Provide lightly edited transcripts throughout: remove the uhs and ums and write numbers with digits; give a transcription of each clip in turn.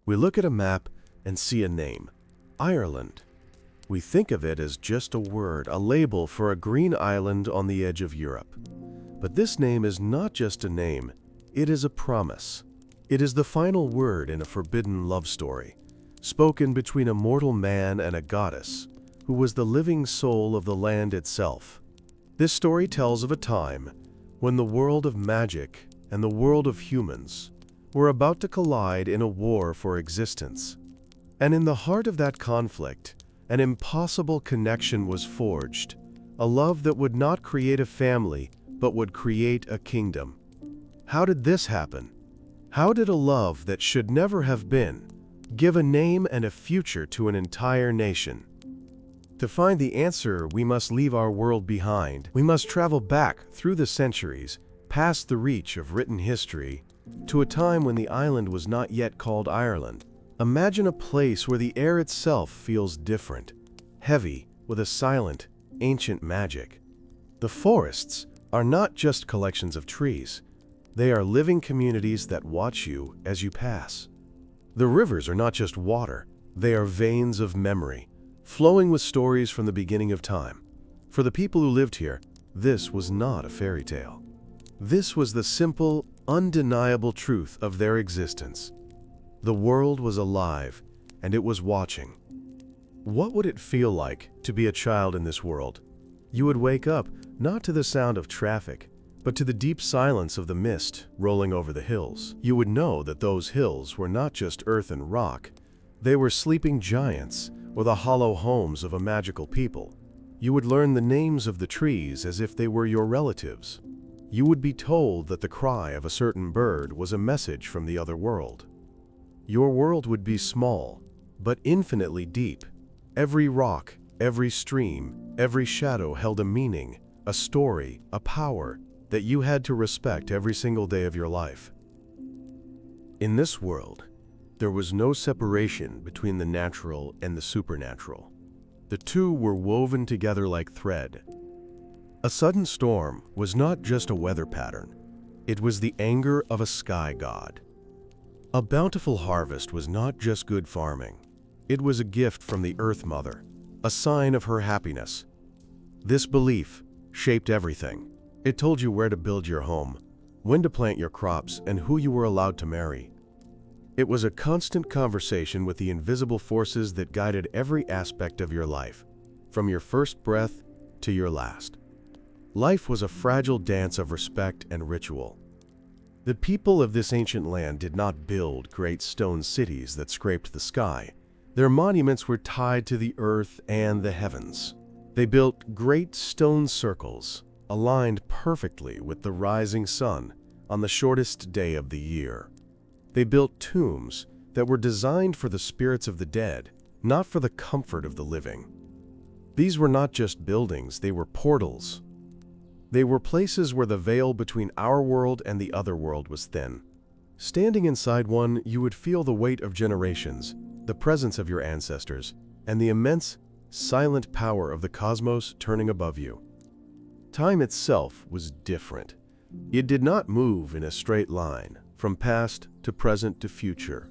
We look at a map and see a name, Ireland. We think of it as just a word, a label for a green island on the edge of Europe. But this name is not just a name, it is a promise. It is the final word in a forbidden love story, spoken between a mortal man and a goddess, who was the living soul of the land itself. This story tells of a time when the world of magic and the world of humans were about to collide in a war for existence. And in the heart of that conflict, an impossible connection was forged, a love that would not create a family, but would create a kingdom. How did this happen? How did a love that should never have been give a name and a future to an entire nation? To find the answer, we must leave our world behind. We must travel back through the centuries, past the reach of written history, to a time when the island was not yet called Ireland. Imagine a place where the air itself feels different, heavy with a silent, ancient magic. The forests are not just collections of trees. They are living communities that watch you as you pass. The rivers are not just water. They are veins of memory, flowing with stories from the beginning of time. For the people who lived here, this was not a fairy tale. This was the simple, undeniable truth of their existence. The world was alive, and it was watching. What would it feel like to be a child in this world? You would wake up not to the sound of traffic, but to the deep silence of the mist rolling over the hills. You would know that those hills were not just earth and rock. They were sleeping giants or the hollow homes of a magical people. You would learn the names of the trees as if they were your relatives. You would be told that the cry of a certain bird was a message from the other world. Your world would be small, but infinitely deep. Every rock, every stream, every shadow held a meaning, a story, a power that you had to respect every single day of your life. In this world, there was no separation between the natural and the supernatural. The two were woven together like thread. A sudden storm was not just a weather pattern. It was the anger of a sky god. A bountiful harvest was not just good farming. It was a gift from the Earth Mother, a sign of her happiness. This belief shaped everything. It told you where to build your home, when to plant your crops, and who you were allowed to marry. It was a constant conversation with the invisible forces that guided every aspect of your life, from your first breath to your last. Life was a fragile dance of respect and ritual. The people of this ancient land did not build great stone cities that scraped the sky. Their monuments were tied to the earth and the heavens. They built great stone circles, aligned perfectly with the rising sun on the shortest day of the year. They built tombs that were designed for the spirits of the dead, not for the comfort of the living. These were not just buildings, they were portals. They were places where the veil between our world and the other world was thin. Standing inside one, you would feel the weight of generations, the presence of your ancestors, and the immense, silent power of the cosmos turning above you. Time itself was different. It did not move in a straight line, from past to present to future.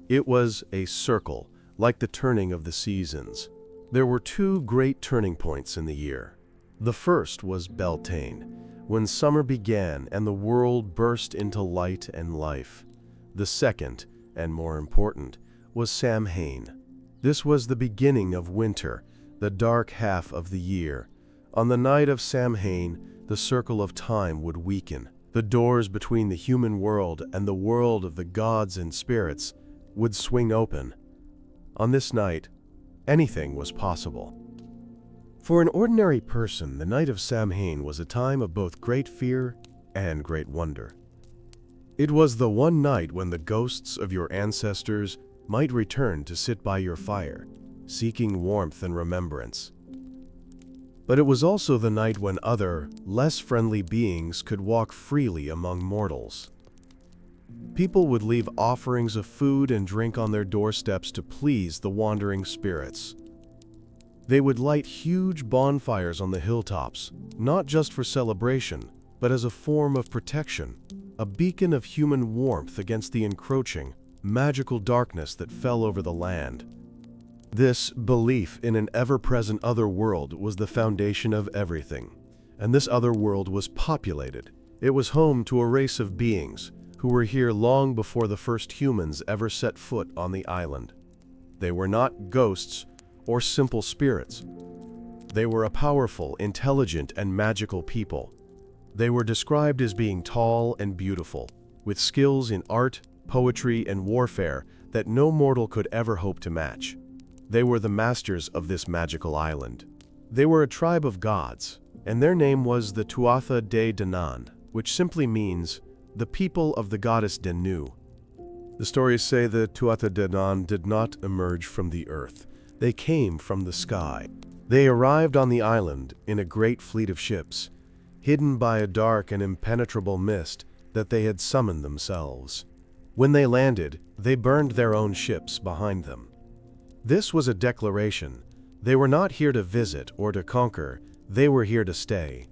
It was a circle, like the turning of the seasons. There were two great turning points in the year. The first was Beltane, when summer began and the world burst into light and life. The second, and more important, was Samhain. This was the beginning of winter, the dark half of the year. On the night of Samhain, the circle of time would weaken. The doors between the human world and the world of the gods and spirits would swing open. On this night, anything was possible. For an ordinary person, the night of Samhain was a time of both great fear and great wonder. It was the one night when the ghosts of your ancestors might return to sit by your fire, seeking warmth and remembrance. But it was also the night when other, less friendly beings could walk freely among mortals. People would leave offerings of food and drink on their doorsteps to please the wandering spirits. They would light huge bonfires on the hilltops, not just for celebration, but as a form of protection, a beacon of human warmth against the encroaching, magical darkness that fell over the land. This belief in an ever-present other world was the foundation of everything, and this other world was populated. It was home to a race of beings who were here long before the first humans ever set foot on the island. They were not ghosts or simple spirits. They were a powerful, intelligent, and magical people. They were described as being tall and beautiful, with skills in art, poetry, and warfare that no mortal could ever hope to match. They were the masters of this magical island. They were a tribe of gods, and their name was the Tuatha De Danann, which simply means the people of the goddess Danu. The stories say the Tuatha De Danann did not emerge from the earth. They came from the sky. They arrived on the island in a great fleet of ships, hidden by a dark and impenetrable mist that they had summoned themselves. When they landed, they burned their own ships behind them. This was a declaration. They were not here to visit or to conquer, they were here to stay.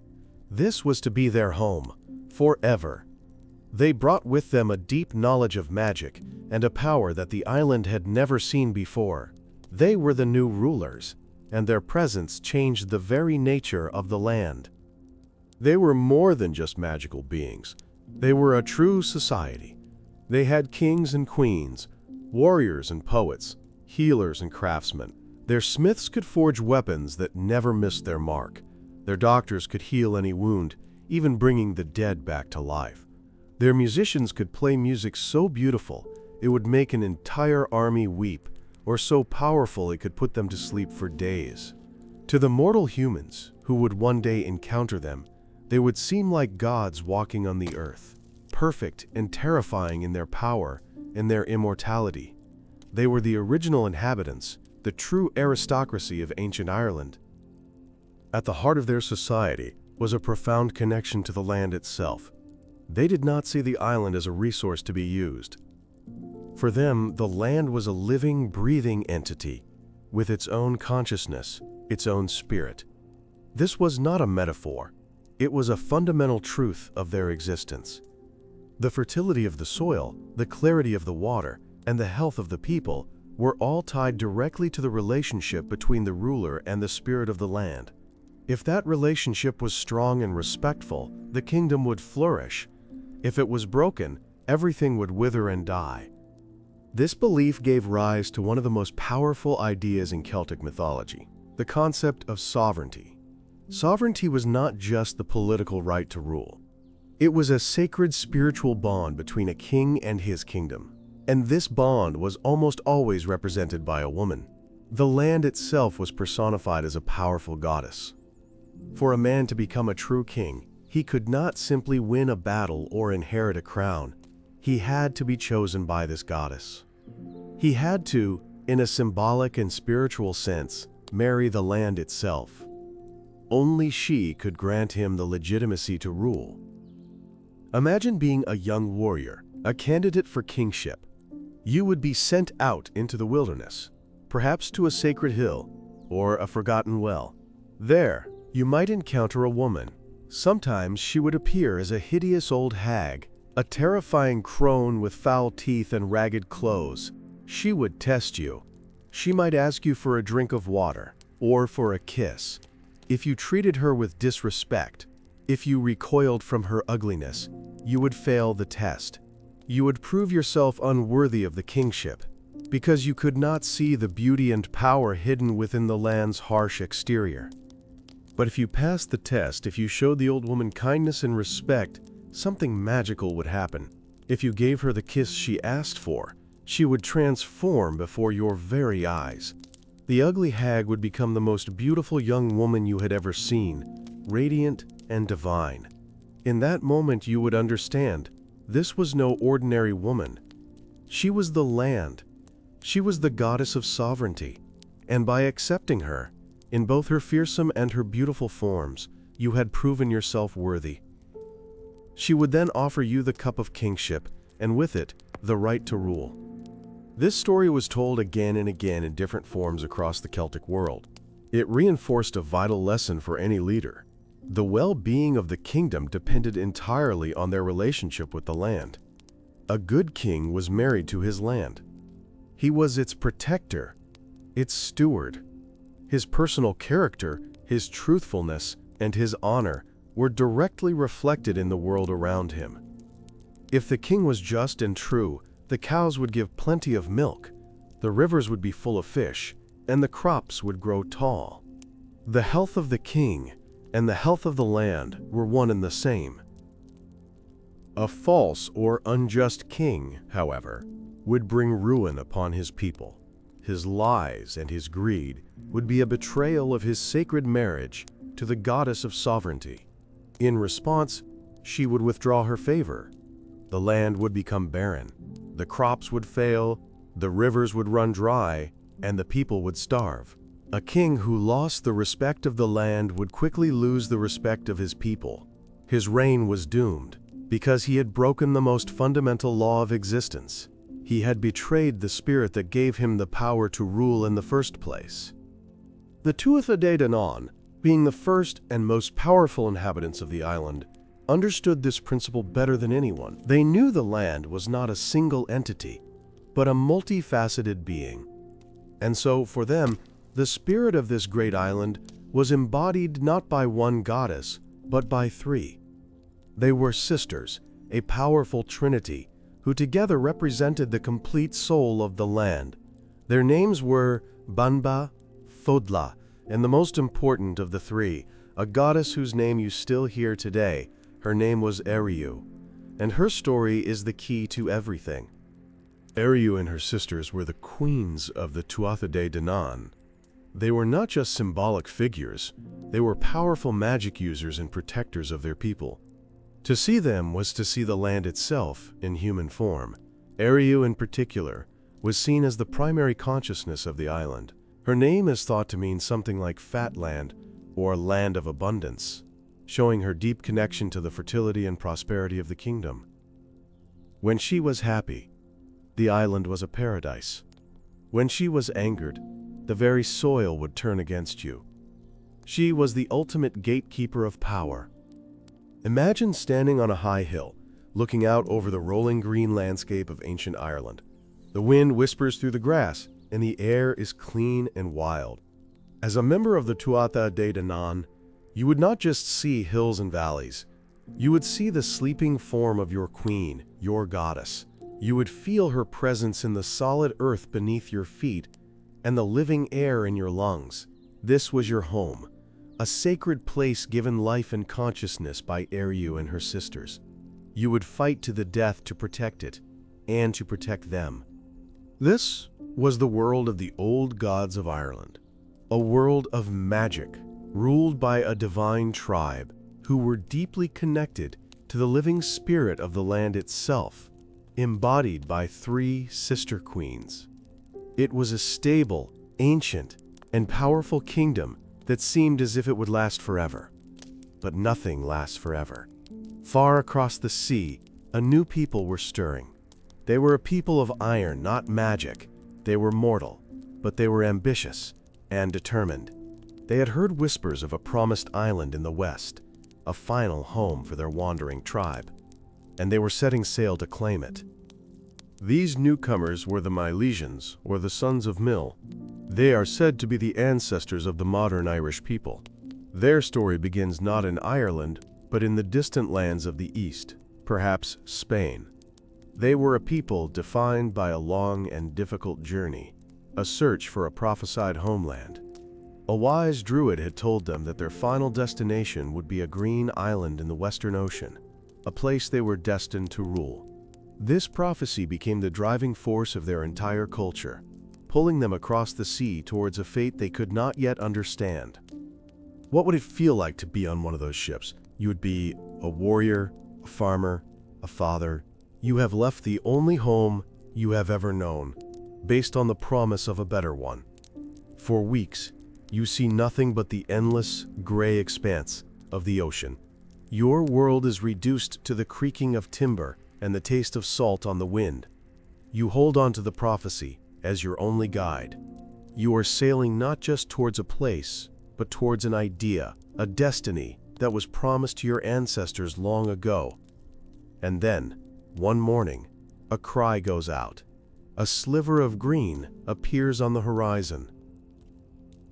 This was to be their home, forever. They brought with them a deep knowledge of magic and a power that the island had never seen before. They were the new rulers, and their presence changed the very nature of the land. They were more than just magical beings. They were a true society. They had kings and queens, warriors and poets, healers and craftsmen. Their smiths could forge weapons that never missed their mark. Their doctors could heal any wound, even bringing the dead back to life. Their musicians could play music so beautiful it would make an entire army weep, or so powerful it could put them to sleep for days. To the mortal humans who would one day encounter them, they would seem like gods walking on the earth, perfect and terrifying in their power and their immortality. They were the original inhabitants, the true aristocracy of ancient Ireland. At the heart of their society was a profound connection to the land itself. They did not see the island as a resource to be used. For them, the land was a living, breathing entity, with its own consciousness, its own spirit. This was not a metaphor. It was a fundamental truth of their existence. The fertility of the soil, the clarity of the water, and the health of the people were all tied directly to the relationship between the ruler and the spirit of the land. If that relationship was strong and respectful, the kingdom would flourish. If it was broken, everything would wither and die. This belief gave rise to one of the most powerful ideas in Celtic mythology, the concept of sovereignty. Sovereignty was not just the political right to rule. It was a sacred spiritual bond between a king and his kingdom. And this bond was almost always represented by a woman. The land itself was personified as a powerful goddess. For a man to become a true king, he could not simply win a battle or inherit a crown. He had to be chosen by this goddess. He had to, in a symbolic and spiritual sense, marry the land itself. Only she could grant him the legitimacy to rule. Imagine being a young warrior, a candidate for kingship. You would be sent out into the wilderness, perhaps to a sacred hill or a forgotten well. There, you might encounter a woman. Sometimes she would appear as a hideous old hag, a terrifying crone with foul teeth and ragged clothes. She would test you. She might ask you for a drink of water or for a kiss. If you treated her with disrespect, if you recoiled from her ugliness, you would fail the test. You would prove yourself unworthy of the kingship, because you could not see the beauty and power hidden within the land's harsh exterior. But if you passed the test, if you showed the old woman kindness and respect, something magical would happen. If you gave her the kiss she asked for, she would transform before your very eyes. The ugly hag would become the most beautiful young woman you had ever seen, radiant and divine. In that moment you would understand, this was no ordinary woman. She was the land. She was the goddess of sovereignty. And by accepting her, in both her fearsome and her beautiful forms, you had proven yourself worthy. She would then offer you the cup of kingship, and with it, the right to rule. This story was told again and again in different forms across the Celtic world. It reinforced a vital lesson for any leader. The well-being of the kingdom depended entirely on their relationship with the land. A good king was married to his land. He was its protector, its steward. His personal character, his truthfulness, and his honor were directly reflected in the world around him. If the king was just and true, the cows would give plenty of milk, the rivers would be full of fish, and the crops would grow tall. The health of the king and the health of the land were one and the same. A false or unjust king, however, would bring ruin upon his people. His lies and his greed would be a betrayal of his sacred marriage to the goddess of sovereignty. In response, she would withdraw her favor. The land would become barren, the crops would fail, the rivers would run dry, and the people would starve. A king who lost the respect of the land would quickly lose the respect of his people. His reign was doomed because he had broken the most fundamental law of existence. He had betrayed the spirit that gave him the power to rule in the first place. The Tuatha De Danann, being the first and most powerful inhabitants of the island, understood this principle better than anyone. They knew the land was not a single entity, but a multifaceted being. And so, for them, the spirit of this great island was embodied not by one goddess, but by three. They were sisters, a powerful trinity, who together represented the complete soul of the land. Their names were Banba, Fodla, and the most important of the three, a goddess whose name you still hear today. Her name was Eriu, and her story is the key to everything. Eriu and her sisters were the queens of the Tuatha De Danann. They were not just symbolic figures, they were powerful magic users and protectors of their people. To see them was to see the land itself in human form. Eriu, in particular, was seen as the primary consciousness of the island. Her name is thought to mean something like fat land or land of abundance, showing her deep connection to the fertility and prosperity of the kingdom. When she was happy, the island was a paradise. When she was angered, the very soil would turn against you. She was the ultimate gatekeeper of power. Imagine standing on a high hill, looking out over the rolling green landscape of ancient Ireland. The wind whispers through the grass, and the air is clean and wild. As a member of the Tuatha De Danann, you would not just see hills and valleys. You would see the sleeping form of your queen, your goddess. You would feel her presence in the solid earth beneath your feet and the living air in your lungs. This was your home, a sacred place given life and consciousness by Eriu and her sisters. You would fight to the death to protect it, and to protect them. This was the world of the old gods of Ireland, a world of magic, ruled by a divine tribe who were deeply connected to the living spirit of the land itself, embodied by three sister queens. It was a stable, ancient, and powerful kingdom that seemed as if it would last forever. But nothing lasts forever. Far across the sea, a new people were stirring. They were a people of iron, not magic. They were mortal, but they were ambitious and determined. They had heard whispers of a promised island in the west, a final home for their wandering tribe, and they were setting sail to claim it. These newcomers were the Milesians, or the sons of Mill. They are said to be the ancestors of the modern Irish people. Their story begins not in Ireland, but in the distant lands of the east, perhaps Spain. They were a people defined by a long and difficult journey, a search for a prophesied homeland. A wise druid had told them that their final destination would be a green island in the Western Ocean, a place they were destined to rule. This prophecy became the driving force of their entire culture, pulling them across the sea towards a fate they could not yet understand. What would it feel like to be on one of those ships? You would be a warrior, a farmer, a father. You have left the only home you have ever known, based on the promise of a better one. For weeks, you see nothing but the endless, gray expanse of the ocean. Your world is reduced to the creaking of timber and the taste of salt on the wind. You hold on to the prophecy as your only guide. You are sailing not just towards a place, but towards an idea, a destiny that was promised to your ancestors long ago. And then, one morning, a cry goes out. A sliver of green appears on the horizon.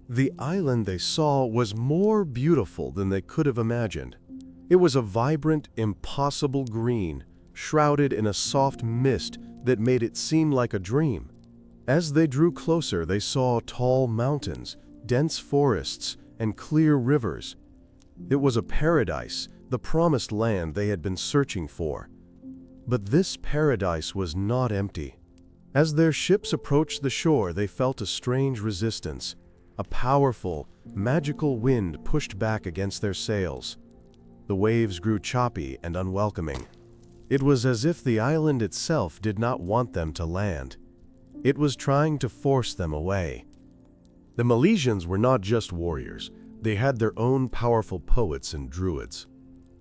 The island they saw was more beautiful than they could have imagined. It was a vibrant, impossible green, shrouded in a soft mist that made it seem like a dream. As they drew closer, they saw tall mountains, dense forests, and clear rivers. It was a paradise, the promised land they had been searching for. But this paradise was not empty. As their ships approached the shore, they felt a strange resistance. A powerful, magical wind pushed back against their sails. The waves grew choppy and unwelcoming. It was as if the island itself did not want them to land. It was trying to force them away. The Milesians were not just warriors. They had their own powerful poets and druids.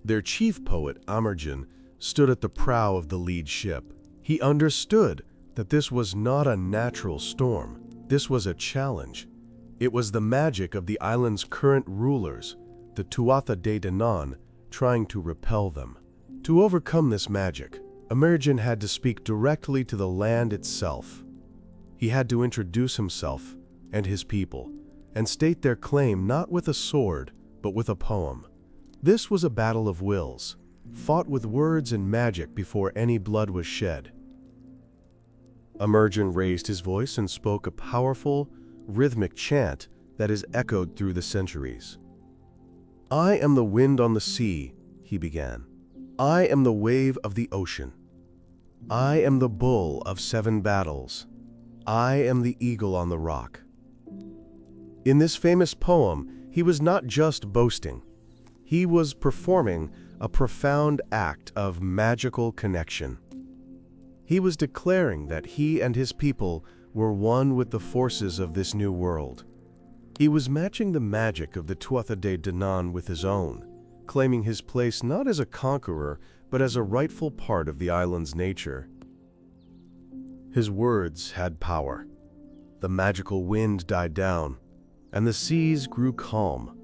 Their chief poet, Amergin, stood at the prow of the lead ship. He understood that this was not a natural storm. This was a challenge. It was the magic of the island's current rulers, the Tuatha De Danann, trying to repel them. To overcome this magic, Amergin had to speak directly to the land itself. He had to introduce himself and his people, and state their claim not with a sword, but with a poem. This was a battle of wills, fought with words and magic before any blood was shed. Amergin raised his voice and spoke a powerful, rhythmic chant that is echoed through the centuries. "I am the wind on the sea," he began. "I am the wave of the ocean. I am the bull of 7 battles. I am the eagle on the rock." In this famous poem, he was not just boasting. He was performing a profound act of magical connection. He was declaring that he and his people were one with the forces of this new world. He was matching the magic of the Tuatha De Danann with his own, claiming his place not as a conqueror, but as a rightful part of the island's nature. His words had power. The magical wind died down, and the seas grew calm.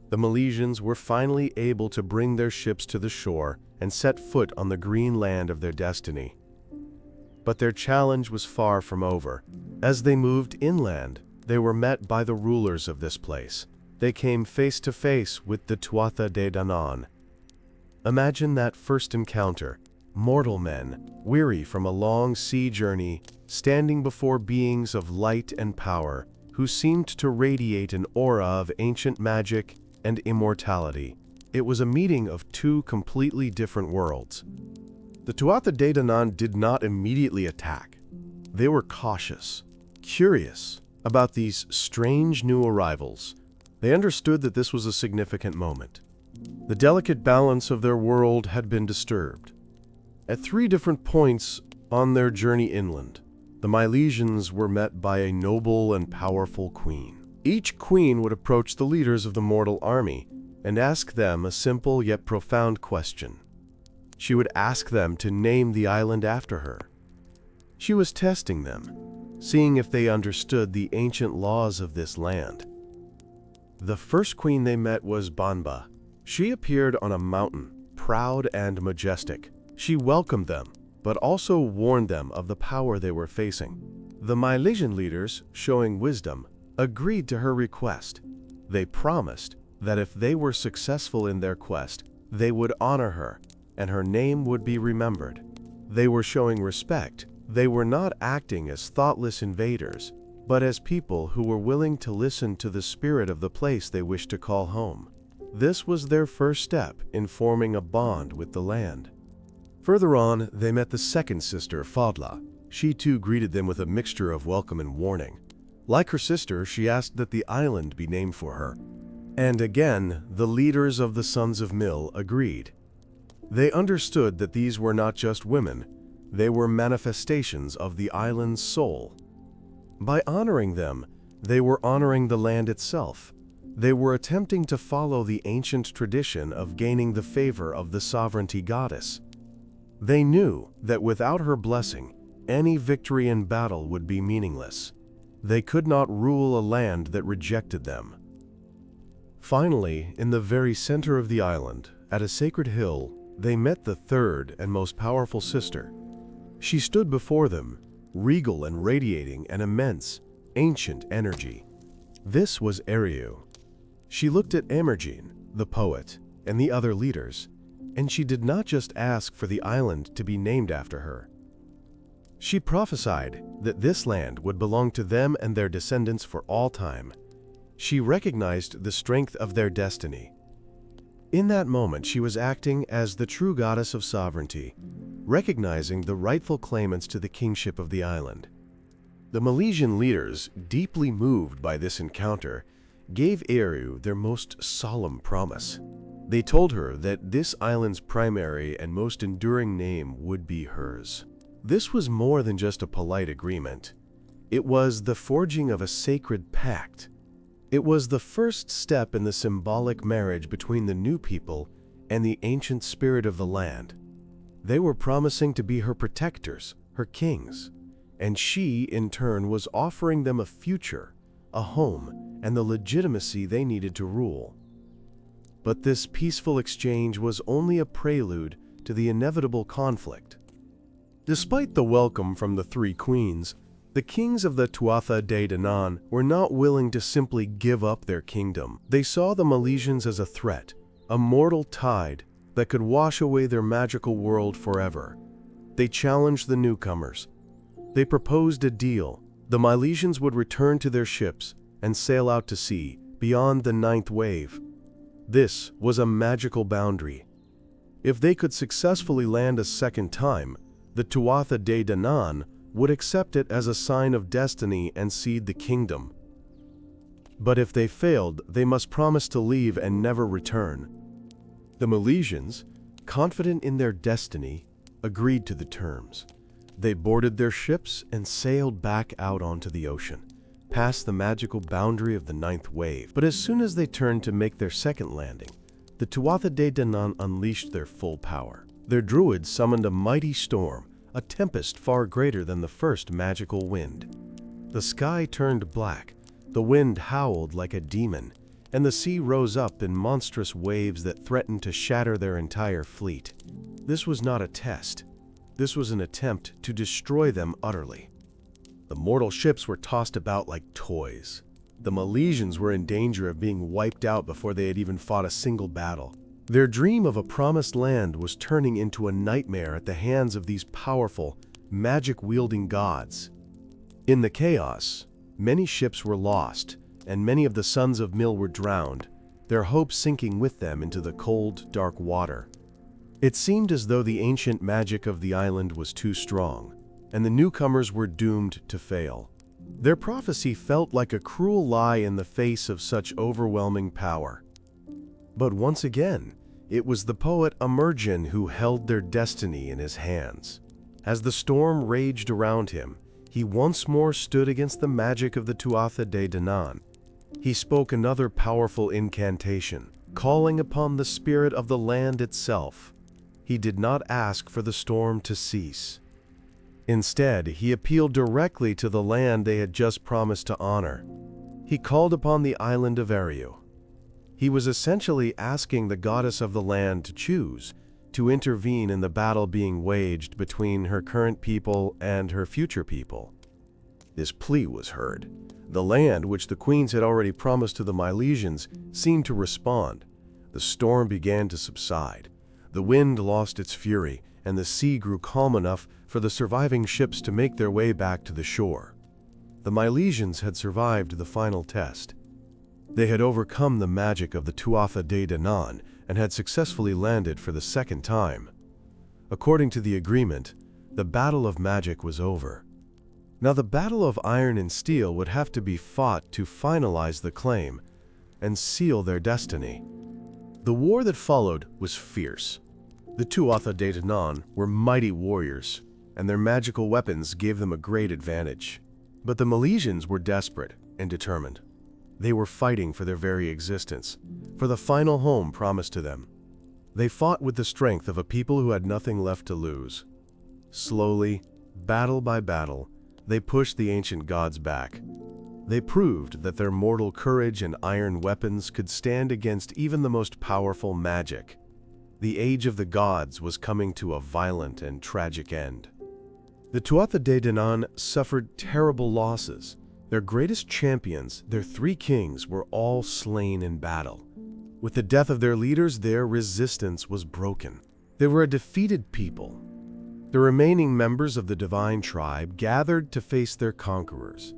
The Milesians were finally able to bring their ships to the shore and set foot on the green land of their destiny. But their challenge was far from over. As they moved inland, they were met by the rulers of this place. They came face to face with the Tuatha De Danann. Imagine that first encounter. Mortal men, weary from a long sea journey, standing before beings of light and power, who seemed to radiate an aura of ancient magic and immortality. It was a meeting of 2 completely different worlds. The Tuatha De Danann did not immediately attack. They were cautious, curious about these strange new arrivals. They understood that this was a significant moment. The delicate balance of their world had been disturbed. At 3 different points on their journey inland, the Milesians were met by a noble and powerful queen. Each queen would approach the leaders of the mortal army and ask them a simple yet profound question. She would ask them to name the island after her. She was testing them, seeing if they understood the ancient laws of this land. The first queen they met was Banba. She appeared on a mountain, proud and majestic. She welcomed them, but also warned them of the power they were facing. The Milesian leaders, showing wisdom, agreed to her request. They promised that if they were successful in their quest, they would honor her, and her name would be remembered. They were showing respect. They were not acting as thoughtless invaders, but as people who were willing to listen to the spirit of the place they wished to call home. This was their first step in forming a bond with the land. Further on, they met the second sister, Fodla. She too greeted them with a mixture of welcome and warning. Like her sister, she asked that the island be named for her. And again, the leaders of the Sons of Mill agreed. They understood that these were not just women, they were manifestations of the island's soul. By honoring them, they were honoring the land itself. They were attempting to follow the ancient tradition of gaining the favor of the sovereignty goddess. They knew that without her blessing, any victory in battle would be meaningless. They could not rule a land that rejected them. Finally, in the very center of the island, at a sacred hill, they met the third and most powerful sister. She stood before them, regal and radiating an immense, ancient energy. This was Eriu. She looked at Emergine, the poet, and the other leaders, and she did not just ask for the island to be named after her. She prophesied that this land would belong to them and their descendants for all time. She recognized the strength of their destiny. In that moment, she was acting as the true goddess of sovereignty, recognizing the rightful claimants to the kingship of the island. The Milesian leaders, deeply moved by this encounter, gave Eriu their most solemn promise. They told her that this island's primary and most enduring name would be hers. This was more than just a polite agreement. It was the forging of a sacred pact. It was the first step in the symbolic marriage between the new people and the ancient spirit of the land. They were promising to be her protectors, her kings, and she, in turn, was offering them a future, a home, and the legitimacy they needed to rule. But this peaceful exchange was only a prelude to the inevitable conflict. Despite the welcome from the three queens, the kings of the Tuatha De Danann were not willing to simply give up their kingdom. They saw the Milesians as a threat, a mortal tide that could wash away their magical world forever. They challenged the newcomers. They proposed a deal. The Milesians would return to their ships and sail out to sea, beyond the ninth wave. This was a magical boundary. If they could successfully land a second time, the Tuatha De Danann would accept it as a sign of destiny and cede the kingdom. But if they failed, they must promise to leave and never return. The Milesians, confident in their destiny, agreed to the terms. They boarded their ships and sailed back out onto the ocean, past the magical boundary of the ninth wave. But as soon as they turned to make their second landing, the Tuatha De Danann unleashed their full power. Their druids summoned a mighty storm, a tempest far greater than the first magical wind. The sky turned black, the wind howled like a demon, and the sea rose up in monstrous waves that threatened to shatter their entire fleet. This was not a test. This was an attempt to destroy them utterly. The mortal ships were tossed about like toys. The Milesians were in danger of being wiped out before they had even fought a single battle. Their dream of a promised land was turning into a nightmare at the hands of these powerful, magic-wielding gods. In the chaos, many ships were lost, and many of the sons of Mill were drowned, their hopes sinking with them into the cold, dark water. It seemed as though the ancient magic of the island was too strong, and the newcomers were doomed to fail. Their prophecy felt like a cruel lie in the face of such overwhelming power. But once again, it was the poet Emergine who held their destiny in his hands. As the storm raged around him, he once more stood against the magic of the Tuatha De Danann. He spoke another powerful incantation, calling upon the spirit of the land itself. He did not ask for the storm to cease. Instead, he appealed directly to the land they had just promised to honor. He called upon the island of Eriu. He was essentially asking the goddess of the land to choose, to intervene in the battle being waged between her current people and her future people. This plea was heard. The land, which the queens had already promised to the Milesians, seemed to respond. The storm began to subside. The wind lost its fury, and the sea grew calm enough for the surviving ships to make their way back to the shore. The Milesians had survived the final test. They had overcome the magic of the Tuatha De Danann and had successfully landed for the second time. According to the agreement, the battle of magic was over. Now the battle of iron and steel would have to be fought to finalize the claim and seal their destiny. The war that followed was fierce. The Tuatha De Danann were mighty warriors, and their magical weapons gave them a great advantage. But the Milesians were desperate and determined. They were fighting for their very existence, for the final home promised to them. They fought with the strength of a people who had nothing left to lose. Slowly, battle by battle, they pushed the ancient gods back. They proved that their mortal courage and iron weapons could stand against even the most powerful magic. The age of the gods was coming to a violent and tragic end. The Tuatha Dé Danann suffered terrible losses. Their greatest champions, their 3 kings, were all slain in battle. With the death of their leaders, their resistance was broken. They were a defeated people. The remaining members of the divine tribe gathered to face their conquerors.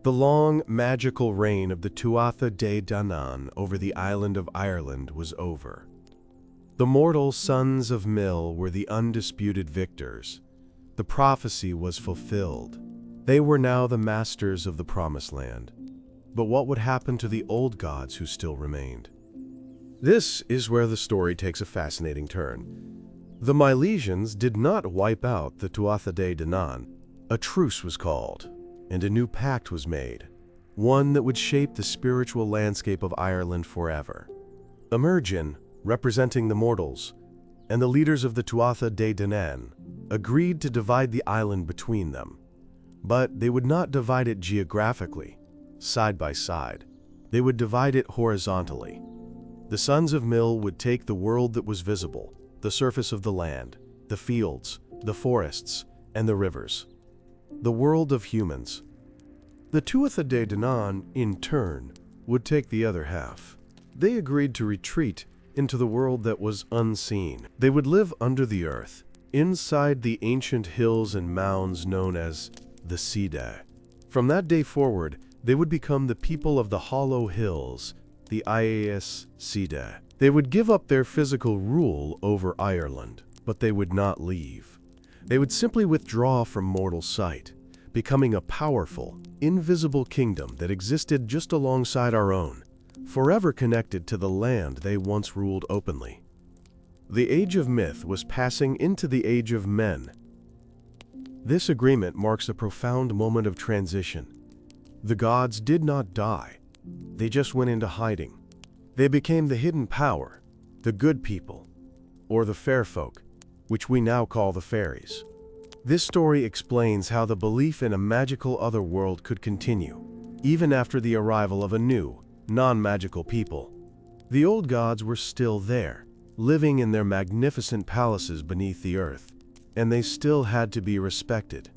The long, magical reign of the Tuatha Dé Danann over the island of Ireland was over. The mortal sons of Mill were the undisputed victors. The prophecy was fulfilled. They were now the masters of the Promised Land. But what would happen to the old gods who still remained? This is where the story takes a fascinating turn. The Milesians did not wipe out the Tuatha Dé Danann. A truce was called, and a new pact was made, one that would shape the spiritual landscape of Ireland forever. Emergin, representing the mortals, and the leaders of the Tuatha Dé Danann agreed to divide the island between them. But they would not divide it geographically, side by side. They would divide it horizontally. The sons of Mill would take the world that was visible, the surface of the land, the fields, the forests, and the rivers. The world of humans. The Tuatha Dé Danann, in turn, would take the other half. They agreed to retreat into the world that was unseen. They would live under the earth, inside the ancient hills and mounds known as the Sida. From that day forward, they would become the people of the Hollow Hills, the Ias Sida. They would give up their physical rule over Ireland, but they would not leave. They would simply withdraw from mortal sight, becoming a powerful, invisible kingdom that existed just alongside our own, forever connected to the land they once ruled openly. The Age of Myth was passing into the Age of Men. This agreement marks a profound moment of transition. The gods did not die. They just went into hiding. They became the hidden power, the good people, or the fair folk, which we now call the fairies. This story explains how the belief in a magical otherworld could continue, even after the arrival of a new, non-magical people. The old gods were still there, living in their magnificent palaces beneath the earth, and they still had to be respected.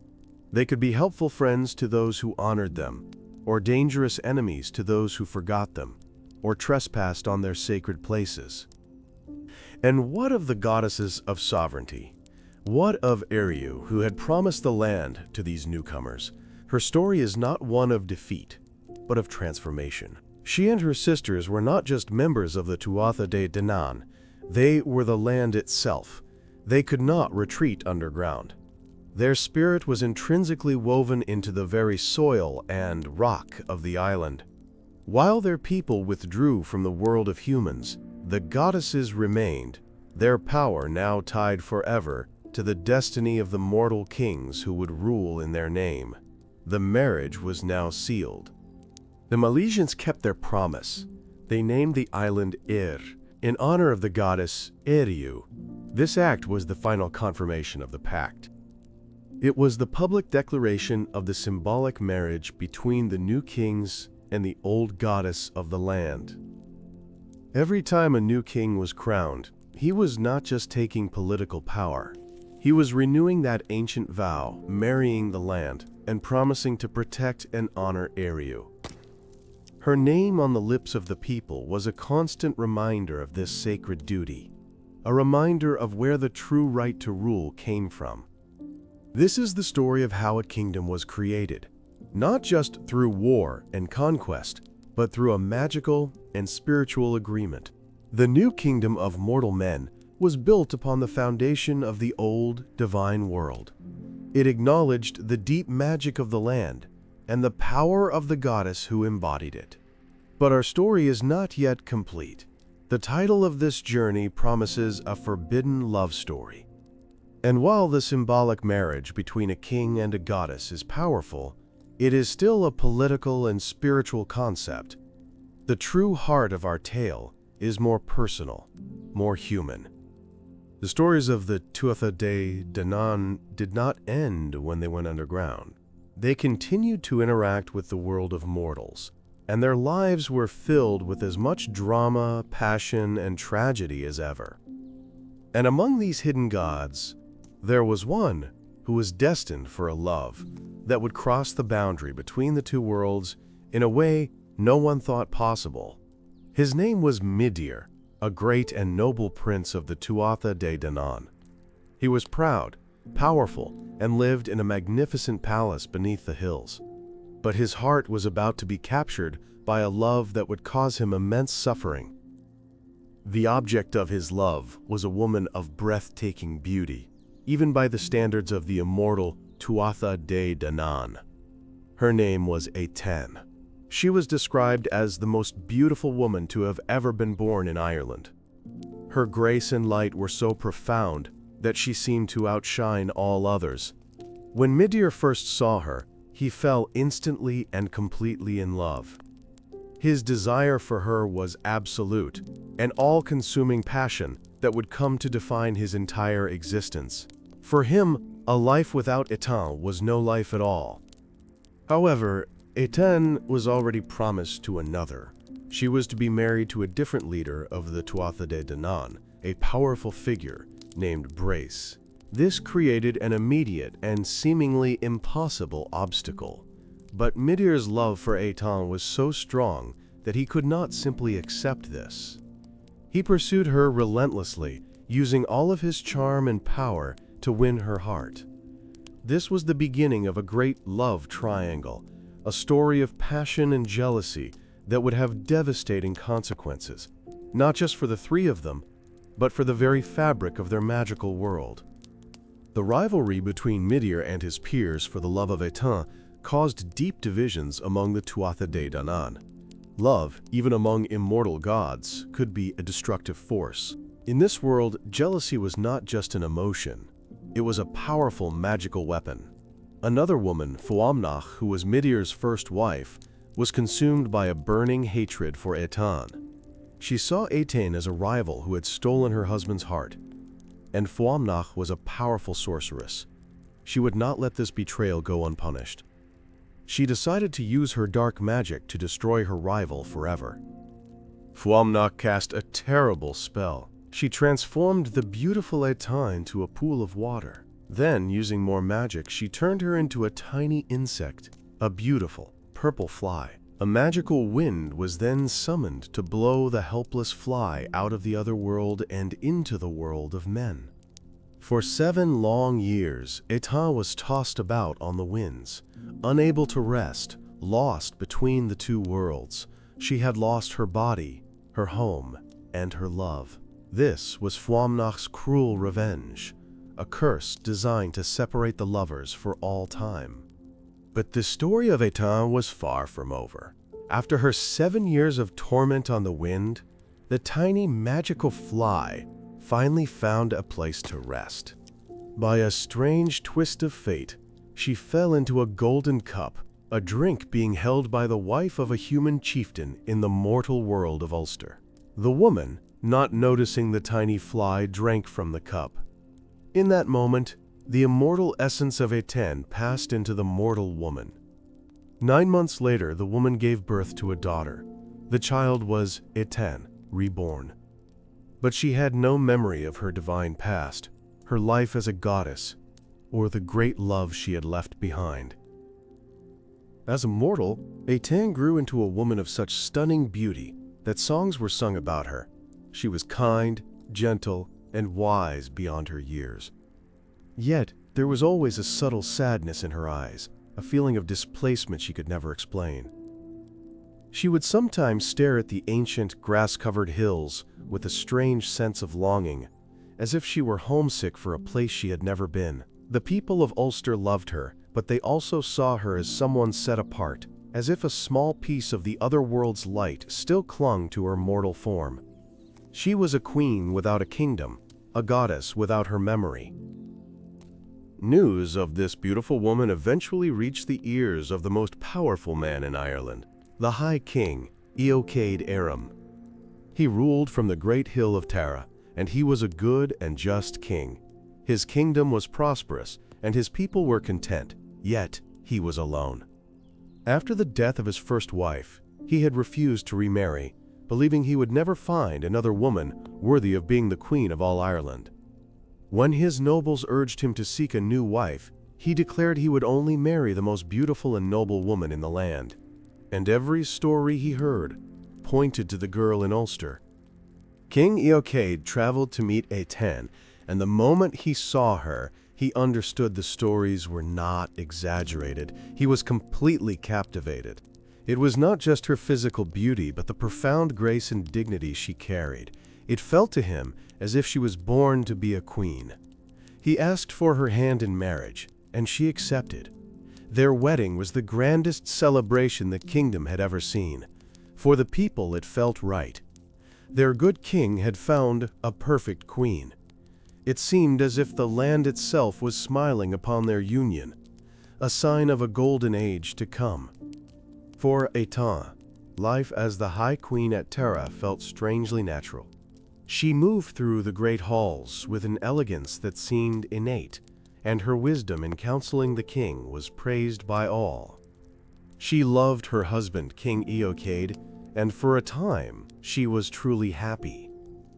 They could be helpful friends to those who honored them, or dangerous enemies to those who forgot them, or trespassed on their sacred places. And what of the goddesses of sovereignty? What of Eriu, who had promised the land to these newcomers? Her story is not one of defeat, but of transformation. She and her sisters were not just members of the Tuatha Dé Danann, they were the land itself. They could not retreat underground. Their spirit was intrinsically woven into the very soil and rock of the island. While their people withdrew from the world of humans, the goddesses remained, their power now tied forever to the destiny of the mortal kings who would rule in their name. The marriage was now sealed. The Milesians kept their promise. They named the island Ir, in honor of the goddess Eriu. This act was the final confirmation of the pact. It was the public declaration of the symbolic marriage between the new kings and the old goddess of the land. Every time a new king was crowned, he was not just taking political power. He was renewing that ancient vow, marrying the land, and promising to protect and honor Eriu. Her name on the lips of the people was a constant reminder of this sacred duty, a reminder of where the true right to rule came from. This is the story of how a kingdom was created, not just through war and conquest, but through a magical and spiritual agreement. The new kingdom of mortal men was built upon the foundation of the old divine world. It acknowledged the deep magic of the land and the power of the goddess who embodied it. But our story is not yet complete. The title of this journey promises a forbidden love story. And while the symbolic marriage between a king and a goddess is powerful, it is still a political and spiritual concept. The true heart of our tale is more personal, more human. The stories of the Tuatha Dé Danann did not end when they went underground. They continued to interact with the world of mortals, and their lives were filled with as much drama, passion, and tragedy as ever. And among these hidden gods, there was one who was destined for a love that would cross the boundary between the two worlds in a way no one thought possible. His name was Midir, a great and noble prince of the Tuatha De Danann. He was proud, powerful, and lived in a magnificent palace beneath the hills. But his heart was about to be captured by a love that would cause him immense suffering. The object of his love was a woman of breathtaking beauty, even by the standards of the immortal Tuatha De Danann. Her name was Etain. She was described as the most beautiful woman to have ever been born in Ireland. Her grace and light were so profound that she seemed to outshine all others. When Midir first saw her, he fell instantly and completely in love. His desire for her was absolute, an all-consuming passion that would come to define his entire existence. For him, a life without Etain was no life at all. However, Etain was already promised to another. She was to be married to a different leader of the Tuatha De Danann, a powerful figure named Brace. This created an immediate and seemingly impossible obstacle. But Midir's love for Etain was so strong that he could not simply accept this. He pursued her relentlessly, using all of his charm and power to win her heart. This was the beginning of a great love triangle, a story of passion and jealousy that would have devastating consequences, not just for the three of them, but for the very fabric of their magical world. The rivalry between Midir and his peers for the love of Etain caused deep divisions among the Tuatha De Danann. Love, even among immortal gods, could be a destructive force. In this world, jealousy was not just an emotion. It was a powerful magical weapon. Another woman, Fionn, who was Midir's first wife, was consumed by a burning hatred for Etain. She saw Etain as a rival who had stolen her husband's heart, and Fionn was a powerful sorceress. She would not let this betrayal go unpunished. She decided to use her dark magic to destroy her rival forever. Fionn cast a terrible spell. She transformed the beautiful Etain into a pool of water. Then, using more magic, she turned her into a tiny insect, a beautiful purple fly. A magical wind was then summoned to blow the helpless fly out of the other world and into the world of men. For 7 long years, Etain was tossed about on the winds, unable to rest, lost between the two worlds. She had lost her body, her home, and her love. This was Fionnach's cruel revenge, a curse designed to separate the lovers for all time. But the story of Etain was far from over. After her 7 years of torment on the wind, the tiny magical fly finally found a place to rest. By a strange twist of fate, she fell into a golden cup, a drink being held by the wife of a human chieftain in the mortal world of Ulster. The woman, not noticing the tiny fly, drank from the cup. In that moment, the immortal essence of Etain passed into the mortal woman. 9 months later, the woman gave birth to a daughter. The child was Etain, reborn. But she had no memory of her divine past, her life as a goddess, or the great love she had left behind. As a mortal, Etain grew into a woman of such stunning beauty that songs were sung about her. She was kind, gentle, and wise beyond her years. Yet, there was always a subtle sadness in her eyes, a feeling of displacement she could never explain. She would sometimes stare at the ancient, grass-covered hills with a strange sense of longing, as if she were homesick for a place she had never been. The people of Ulster loved her, but they also saw her as someone set apart, as if a small piece of the other world's light still clung to her mortal form. She was a queen without a kingdom, a goddess without her memory. News of this beautiful woman eventually reached the ears of the most powerful man in Ireland, the High King, Eochaid Éireann. He ruled from the great hill of Tara, and he was a good and just king. His kingdom was prosperous, and his people were content, yet he was alone. After the death of his first wife, he had refused to remarry, believing he would never find another woman worthy of being the queen of all Ireland. When his nobles urged him to seek a new wife, he declared he would only marry the most beautiful and noble woman in the land. And every story he heard pointed to the girl in Ulster. King Eochaid traveled to meet Étaín, and the moment he saw her, he understood the stories were not exaggerated. He was completely captivated. It was not just her physical beauty, but the profound grace and dignity she carried. It felt to him as if she was born to be a queen. He asked for her hand in marriage, and she accepted. Their wedding was the grandest celebration the kingdom had ever seen. For the people, it felt right. Their good king had found a perfect queen. It seemed as if the land itself was smiling upon their union, a sign of a golden age to come. For Étaín, life as the High Queen at Tara felt strangely natural. She moved through the great halls with an elegance that seemed innate, and her wisdom in counseling the king was praised by all. She loved her husband, King Eochaid, and for a time she was truly happy.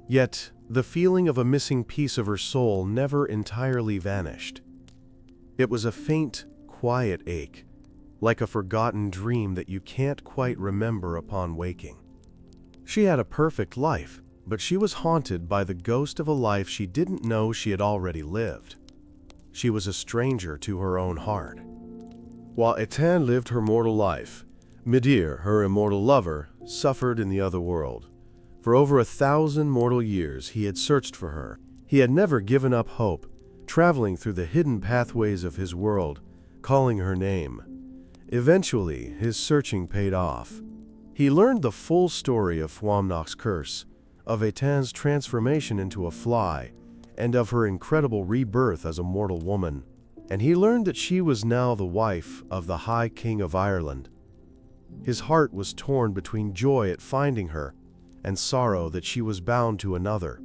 Yet, the feeling of a missing piece of her soul never entirely vanished. It was a faint, quiet ache, like a forgotten dream that you can't quite remember upon waking. She had a perfect life, but she was haunted by the ghost of a life she didn't know she had already lived. She was a stranger to her own heart. While Étaín lived her mortal life, Midir, her immortal lover, suffered in the other world. For over 1,000 mortal years he had searched for her. He had never given up hope, traveling through the hidden pathways of his world, calling her name. Eventually, his searching paid off. He learned the full story of Fuamnach's curse, of Étain's transformation into a fly, and of her incredible rebirth as a mortal woman. And he learned that she was now the wife of the High King of Ireland. His heart was torn between joy at finding her and sorrow that she was bound to another.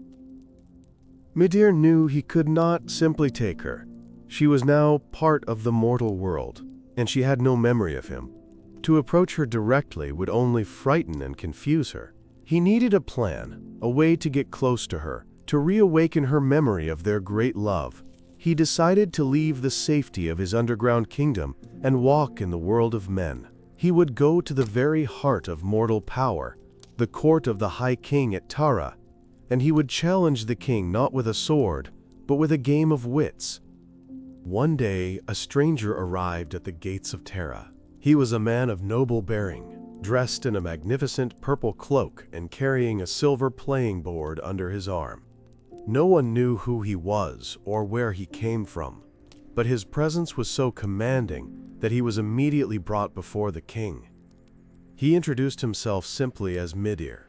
Midir knew he could not simply take her. She was now part of the mortal world, and she had no memory of him. To approach her directly would only frighten and confuse her. He needed a plan, a way to get close to her, to reawaken her memory of their great love. He decided to leave the safety of his underground kingdom and walk in the world of men. He would go to the very heart of mortal power, the court of the High King at Tara, and he would challenge the king not with a sword, but with a game of wits. One day, a stranger arrived at the gates of Tara. He was a man of noble bearing, dressed in a magnificent purple cloak and carrying a silver playing board under his arm. No one knew who he was or where he came from, but his presence was so commanding that he was immediately brought before the king. He introduced himself simply as Midir.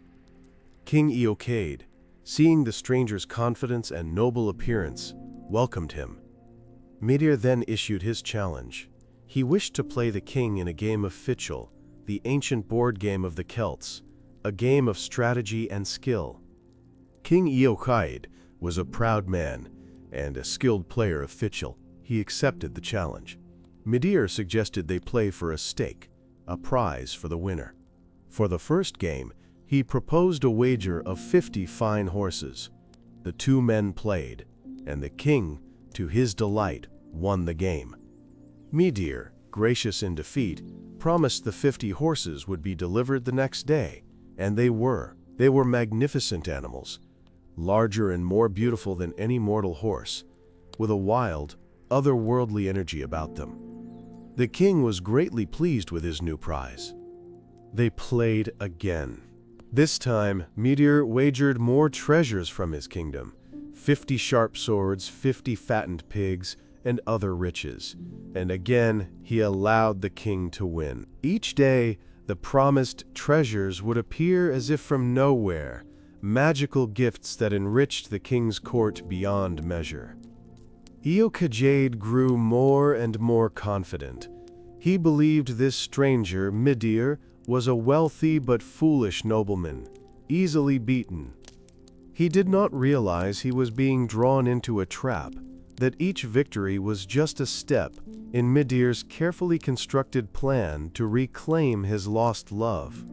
King Eochaid, seeing the stranger's confidence and noble appearance, welcomed him. Midir then issued his challenge. He wished to play the king in a game of Fionn, the ancient board game of the Celts, a game of strategy and skill. King Eochaid was a proud man and a skilled player of Fionn. He accepted the challenge. Midir suggested they play for a stake, a prize for the winner. For the first game, he proposed a wager of 50 fine horses. The two men played, and the king, to his delight, won the game. Midir, gracious in defeat, promised the 50 horses would be delivered the next day, and they were. They were magnificent animals, larger and more beautiful than any mortal horse, with a wild, otherworldly energy about them. The king was greatly pleased with his new prize. They played again. This time, Midir wagered more treasures from his kingdom, 50 sharp swords, 50 fattened pigs, and other riches. And again, he allowed the king to win. Each day, the promised treasures would appear as if from nowhere, magical gifts that enriched the king's court beyond measure. Eochaid grew more and more confident. He believed this stranger, Midir, was a wealthy but foolish nobleman, easily beaten. He did not realize he was being drawn into a trap, that each victory was just a step in Midir's carefully constructed plan to reclaim his lost love.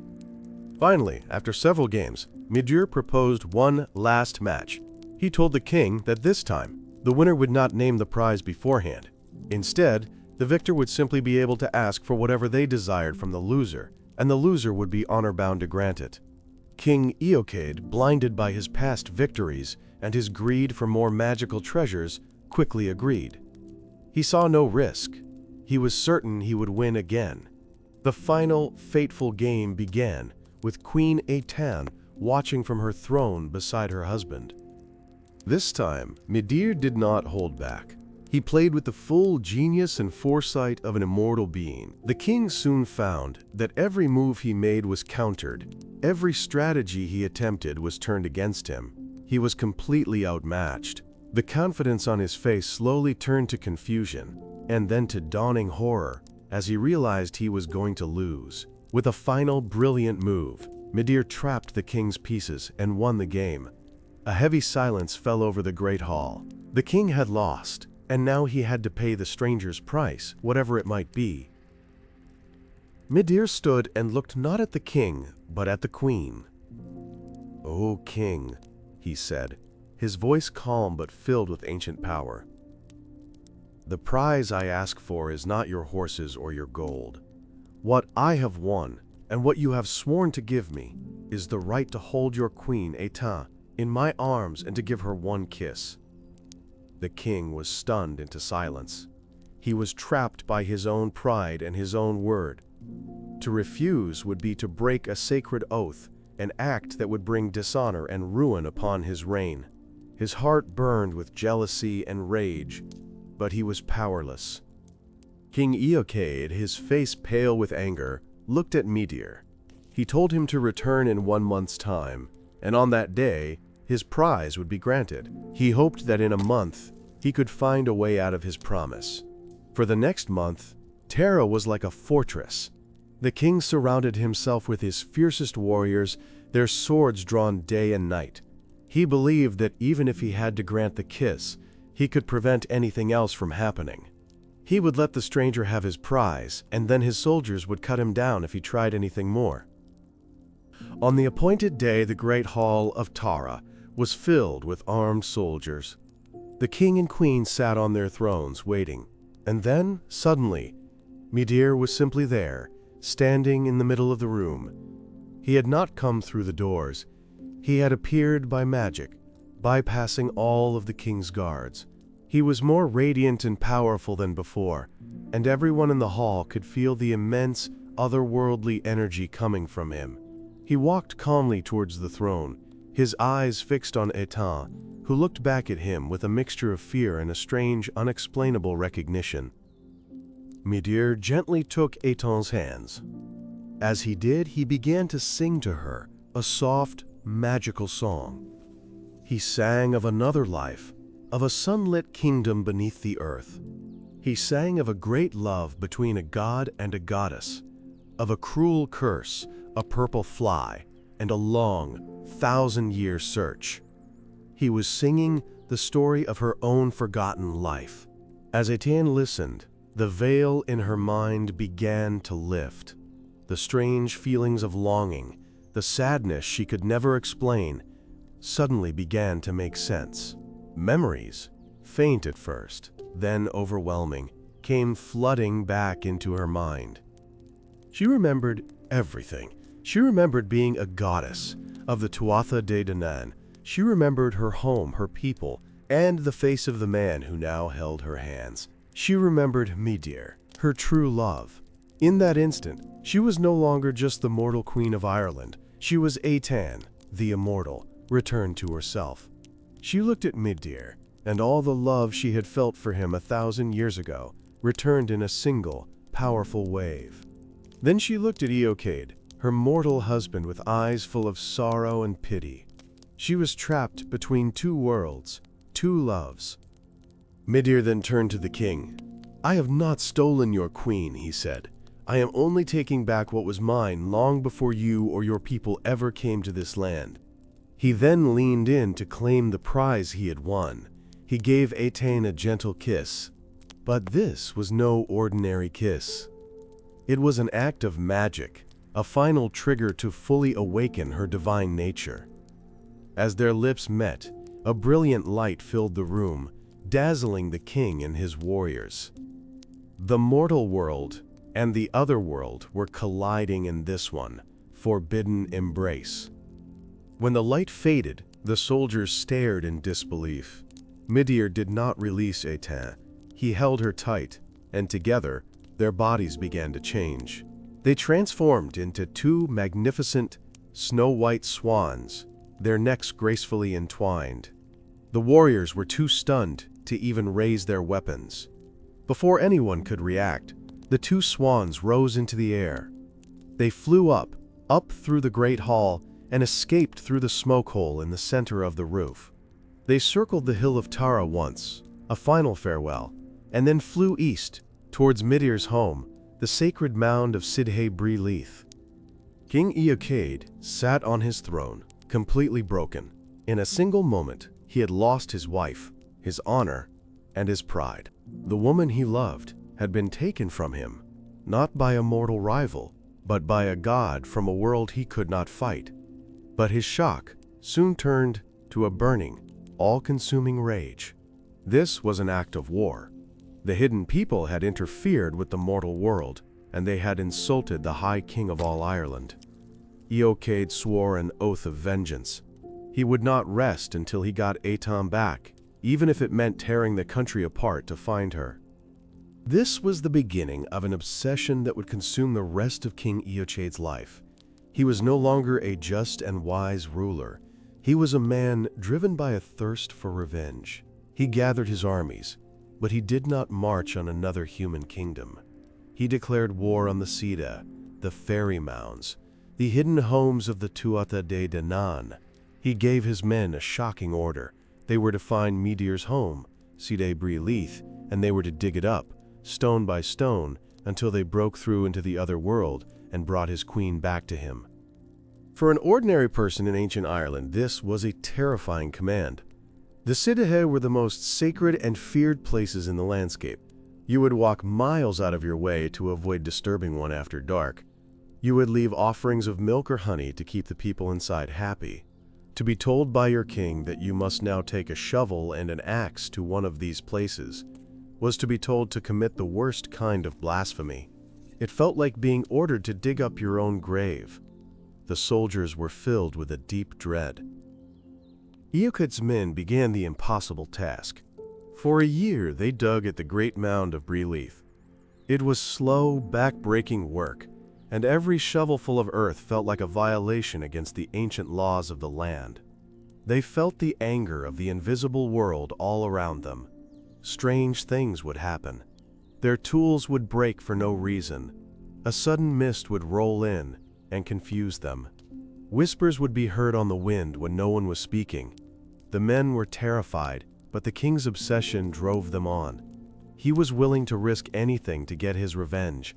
Finally, after several games, Midir proposed one last match. He told the king that this time, The winner would not name the prize beforehand. Instead, the victor would simply be able to ask for whatever they desired from the loser, and the loser would be honor-bound to grant it. King Eochaid, blinded by his past victories and his greed for more magical treasures, quickly agreed. He saw no risk. He was certain he would win again. The final, fateful game began, with Queen Étain watching from her throne beside her husband. This time, Midir did not hold back. He played with the full genius and foresight of an immortal being. The king soon found that every move he made was countered. Every strategy he attempted was turned against him. He was completely outmatched. The confidence on his face slowly turned to confusion, and then to dawning horror, as he realized he was going to lose. With a final brilliant move, Midir trapped the king's pieces and won the game. A heavy silence fell over the great hall. The king had lost, and now he had to pay the stranger's price, whatever it might be. Midir stood and looked not at the king, but at the queen. "O king," he said, his voice calm but filled with ancient power. "The prize I ask for is not your horses or your gold. What I have won, and what you have sworn to give me, is the right to hold your queen, Étain, in my arms and to give her one kiss." The king was stunned into silence. He was trapped by his own pride and his own word. To refuse would be to break a sacred oath, an act that would bring dishonor and ruin upon his reign. His heart burned with jealousy and rage, but he was powerless. King Eochaid, his face pale with anger, looked at Midir. He told him to return in 1 month's time, and on that day, his prize would be granted. He hoped that in a month, he could find a way out of his promise. For the next month, Tara was like a fortress. The king surrounded himself with his fiercest warriors, their swords drawn day and night. He believed that even if he had to grant the kiss, he could prevent anything else from happening. He would let the stranger have his prize, and then his soldiers would cut him down if he tried anything more. On the appointed day, the great hall of Tara was filled with armed soldiers. The king and queen sat on their thrones, waiting. And then, suddenly, Midir was simply there, standing in the middle of the room. He had not come through the doors. He had appeared by magic, bypassing all of the king's guards. He was more radiant and powerful than before, and everyone in the hall could feel the immense, otherworldly energy coming from him. He walked calmly towards the throne, his eyes fixed on Étain, who looked back at him with a mixture of fear and a strange, unexplainable recognition. Midir gently took Étain's hands. As he did, he began to sing to her a soft, magical song. He sang of another life, of a sunlit kingdom beneath the earth. He sang of a great love between a god and a goddess, of a cruel curse, a purple fly, and a long, 1,000-year search. He was singing the story of her own forgotten life. As Étain listened, the veil in her mind began to lift. The strange feelings of longing, the sadness she could never explain, suddenly began to make sense. Memories, faint at first, then overwhelming, came flooding back into her mind. She remembered everything. She remembered being a goddess of the Tuatha De Danann. She remembered her home, her people, and the face of the man who now held her hands. She remembered Midir, her true love. In that instant, she was no longer just the mortal queen of Ireland. She was Étain, the immortal, returned to herself. She looked at Midir, and all the love she had felt for him 1,000 years ago returned in a single, powerful wave. Then she looked at Eochaid, her mortal husband, with eyes full of sorrow and pity. She was trapped between two worlds, two loves. Midir then turned to the king. "I have not stolen your queen," he said. "I am only taking back what was mine long before you or your people ever came to this land." He then leaned in to claim the prize he had won. He gave Étain a gentle kiss. But this was no ordinary kiss. It was an act of magic, a final trigger to fully awaken her divine nature. As their lips met, a brilliant light filled the room, dazzling the king and his warriors. The mortal world and the other world were colliding in this one, forbidden embrace. When the light faded, the soldiers stared in disbelief. Midir did not release Etain. He held her tight, and together, their bodies began to change. They transformed into two magnificent, snow-white swans, their necks gracefully entwined. The warriors were too stunned to even raise their weapons. Before anyone could react, the two swans rose into the air. They flew up through the great hall, and escaped through the smoke hole in the center of the roof. They circled the hill of Tara once, a final farewell, and then flew east, towards Midir's home, the sacred mound of Sidhe Bree Leith. King Eochaid sat on his throne, completely broken. In a single moment, he had lost his wife, his honor, and his pride. The woman he loved had been taken from him, not by a mortal rival, but by a god from a world he could not fight. But his shock soon turned to a burning, all-consuming rage. This was an act of war. The hidden people had interfered with the mortal world, and they had insulted the High King of all Ireland. Eochaid swore an oath of vengeance. He would not rest until he got Etain back, even if it meant tearing the country apart to find her. This was the beginning of an obsession that would consume the rest of King Eochaid's life. He was no longer a just and wise ruler. He was a man driven by a thirst for revenge. He gathered his armies, but he did not march on another human kingdom. He declared war on the Sida, the fairy mounds, the hidden homes of the Tuatha De Danann. He gave his men a shocking order. They were to find Midir's home, Sidhe Bree Leith, and they were to dig it up, stone by stone, until they broke through into the other world and brought his queen back to him. For an ordinary person in ancient Ireland, this was a terrifying command. The Sidhe were the most sacred and feared places in the landscape. You would walk miles out of your way to avoid disturbing one after dark. You would leave offerings of milk or honey to keep the people inside happy. To be told by your king that you must now take a shovel and an axe to one of these places was to be told to commit the worst kind of blasphemy. It felt like being ordered to dig up your own grave. The soldiers were filled with a deep dread. Eochaid's men began the impossible task. For a year, they dug at the great mound of Bree Leith. It was slow, back-breaking work, and every shovelful of earth felt like a violation against the ancient laws of the land. They felt the anger of the invisible world all around them. Strange things would happen. Their tools would break for no reason. A sudden mist would roll in and confuse them. Whispers would be heard on the wind when no one was speaking. The men were terrified, but the king's obsession drove them on. He was willing to risk anything to get his revenge.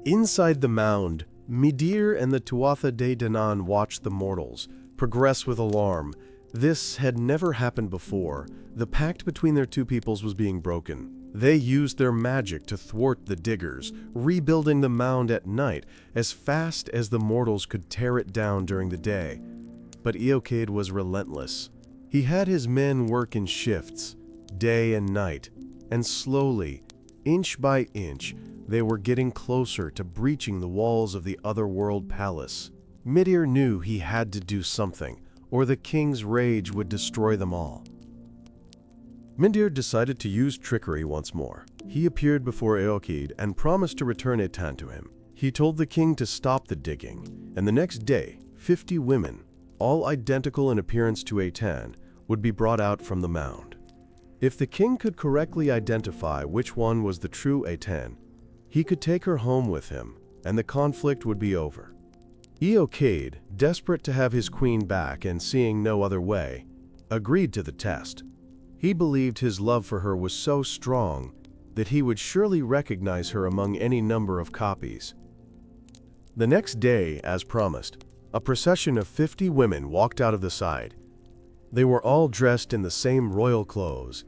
Inside the mound, Midir and the Tuatha De Danann watched the mortals progress with alarm. This had never happened before. The pact between their two peoples was being broken. They used their magic to thwart the diggers, rebuilding the mound at night as fast as the mortals could tear it down during the day. But Eochaid was relentless. He had his men work in shifts, day and night, and slowly, inch by inch, they were getting closer to breaching the walls of the Otherworld Palace. Midir knew he had to do something, or the king's rage would destroy them all. Midir decided to use trickery once more. He appeared before Eochaid and promised to return Etain to him. He told the king to stop the digging, and the next day, 50 women, all identical in appearance to Etain, would be brought out from the mound. If the king could correctly identify which one was the true Etain, he could take her home with him, and the conflict would be over. Eochaid, desperate to have his queen back and seeing no other way, agreed to the test. He believed his love for her was so strong that he would surely recognize her among any number of copies. The next day, as promised, a procession of 50 women walked out of the side. They were all dressed in the same royal clothes,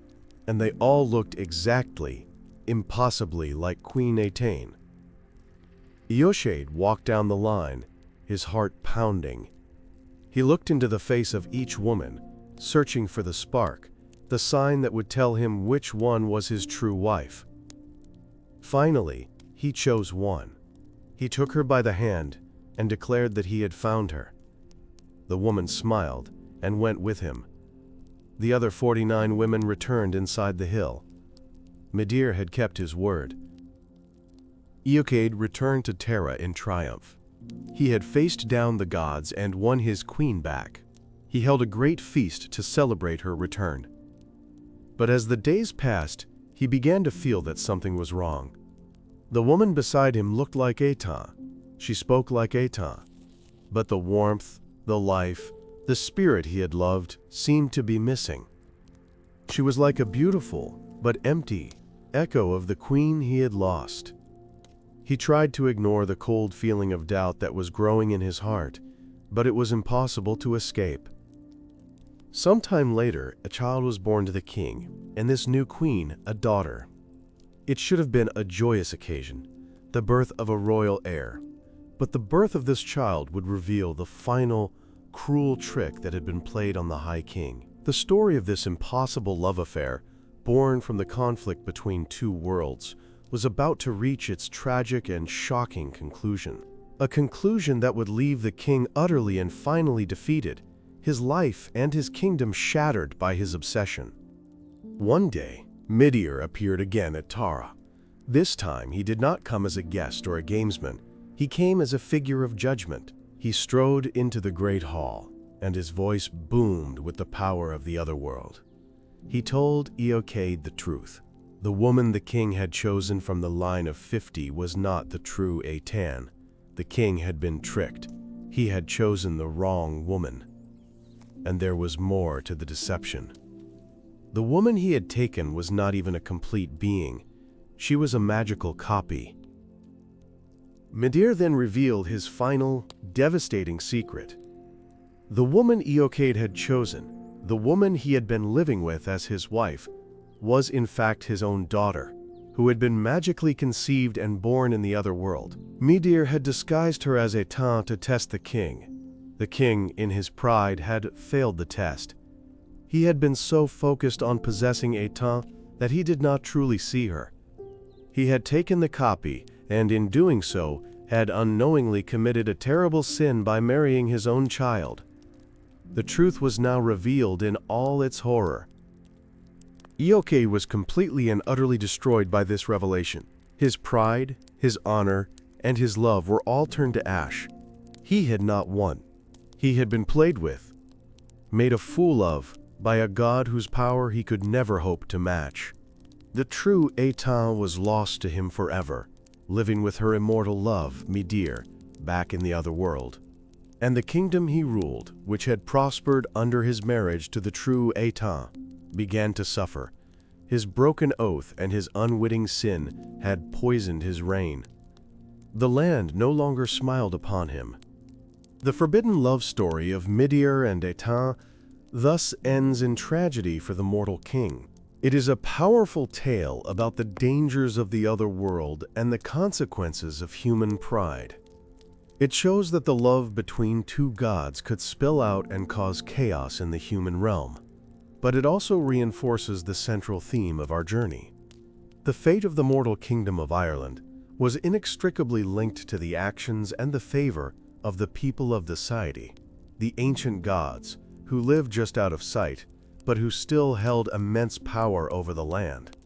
and they all looked exactly, impossibly like Queen Etain. Eochaid walked down the line, his heart pounding. He looked into the face of each woman, searching for the spark, the sign that would tell him which one was his true wife. Finally, he chose one. He took her by the hand and declared that he had found her. The woman smiled and went with him. The other 49 women returned inside the hill. Midir had kept his word. Eochaid returned to Tara in triumph. He had faced down the gods and won his queen back. He held a great feast to celebrate her return. But as the days passed, he began to feel that something was wrong. The woman beside him looked like Eitan. She spoke like Eitan. But the warmth, the life, the spirit he had loved seemed to be missing. She was like a beautiful, but empty, echo of the queen he had lost. He tried to ignore the cold feeling of doubt that was growing in his heart, but it was impossible to escape. Sometime later, a child was born to the king, and this new queen, a daughter. It should have been a joyous occasion, the birth of a royal heir. But the birth of this child would reveal the final, cruel trick that had been played on the High King. The story of this impossible love affair, born from the conflict between two worlds, was about to reach its tragic and shocking conclusion. A conclusion that would leave the king utterly and finally defeated, his life and his kingdom shattered by his obsession. One day, Midir appeared again at Tara. This time, he did not come as a guest or a gamesman. He came as a figure of judgment. He strode into the great hall, and his voice boomed with the power of the other world. He told Eochaid the truth. The woman the king had chosen from the line of 50 was not the true Eitan. The king had been tricked. He had chosen the wrong woman. And there was more to the deception. The woman he had taken was not even a complete being. She was a magical copy. Midir then revealed his final, devastating secret. The woman Eochaid had chosen, the woman he had been living with as his wife, was in fact his own daughter, who had been magically conceived and born in the other world. Midir had disguised her as Eitan to test the king. The king, in his pride, had failed the test. He had been so focused on possessing Eitan that he did not truly see her. He had taken the copy, and in doing so, had unknowingly committed a terrible sin by marrying his own child. The truth was now revealed in all its horror. Eochaid was completely and utterly destroyed by this revelation. His pride, his honor, and his love were all turned to ash. He had not won. He had been played with, made a fool of, by a god whose power he could never hope to match. The true Eitan was lost to him forever, living with her immortal love, Midir, back in the other world. And the kingdom he ruled, which had prospered under his marriage to the true Eitan, began to suffer. His broken oath and his unwitting sin had poisoned his reign. The land no longer smiled upon him. The forbidden love story of Midir and Eitan thus ends in tragedy for the mortal king. It is a powerful tale about the dangers of the other world and the consequences of human pride. It shows that the love between two gods could spill out and cause chaos in the human realm. But it also reinforces the central theme of our journey. The fate of the mortal kingdom of Ireland was inextricably linked to the actions and the favor of the people of the Society, the ancient gods, who lived just out of sight, but who still held immense power over the land.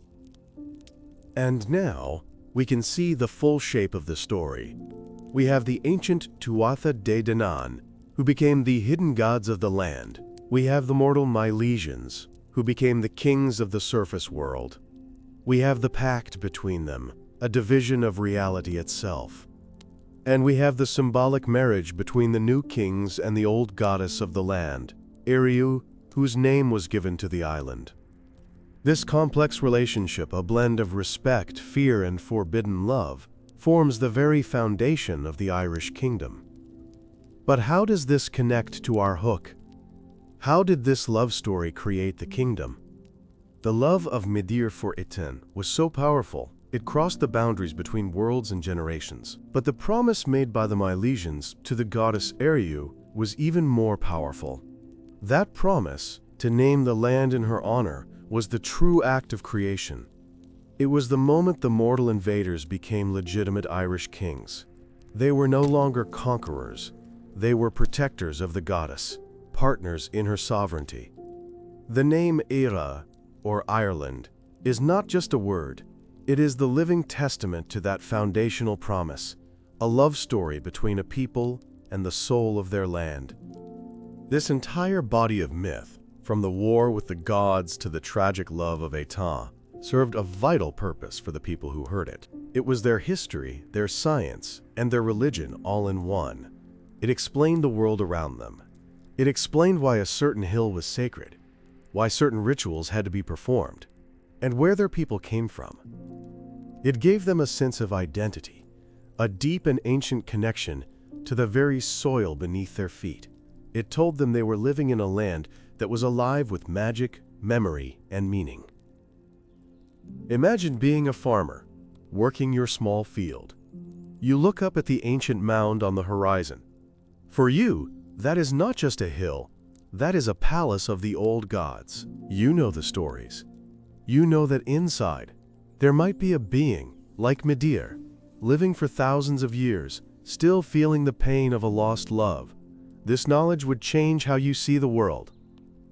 And now, we can see the full shape of the story. We have the ancient Tuatha De Danann, who became the hidden gods of the land. We have the mortal Milesians, who became the kings of the surface world. We have the pact between them, a division of reality itself. And we have the symbolic marriage between the new kings and the old goddess of the land, Eriu, whose name was given to the island. This complex relationship, a blend of respect, fear, and forbidden love, forms the very foundation of the Irish kingdom. But how does this connect to our hook? How did this love story create the kingdom? The love of Midir for Eitan was so powerful, it crossed the boundaries between worlds and generations. But the promise made by the Milesians to the goddess Eriu was even more powerful. That promise, to name the land in her honor, was the true act of creation. It was the moment the mortal invaders became legitimate Irish kings. They were no longer conquerors. They were protectors of the goddess, partners in her sovereignty. The name Éire, or Ireland, is not just a word. It is the living testament to that foundational promise, a love story between a people and the soul of their land. This entire body of myth, from the war with the gods to the tragic love of Étain, served a vital purpose for the people who heard it. It was their history, their science, and their religion all in one. It explained the world around them. It explained why a certain hill was sacred, why certain rituals had to be performed, and where their people came from. It gave them a sense of identity, a deep and ancient connection to the very soil beneath their feet. It told them they were living in a land that was alive with magic, memory, and meaning. Imagine being a farmer, working your small field. You look up at the ancient mound on the horizon. For you, that is not just a hill, that is a palace of the old gods. You know the stories. You know that inside, there might be a being, like Midir, living for thousands of years, still feeling the pain of a lost love. This knowledge would change how you see the world.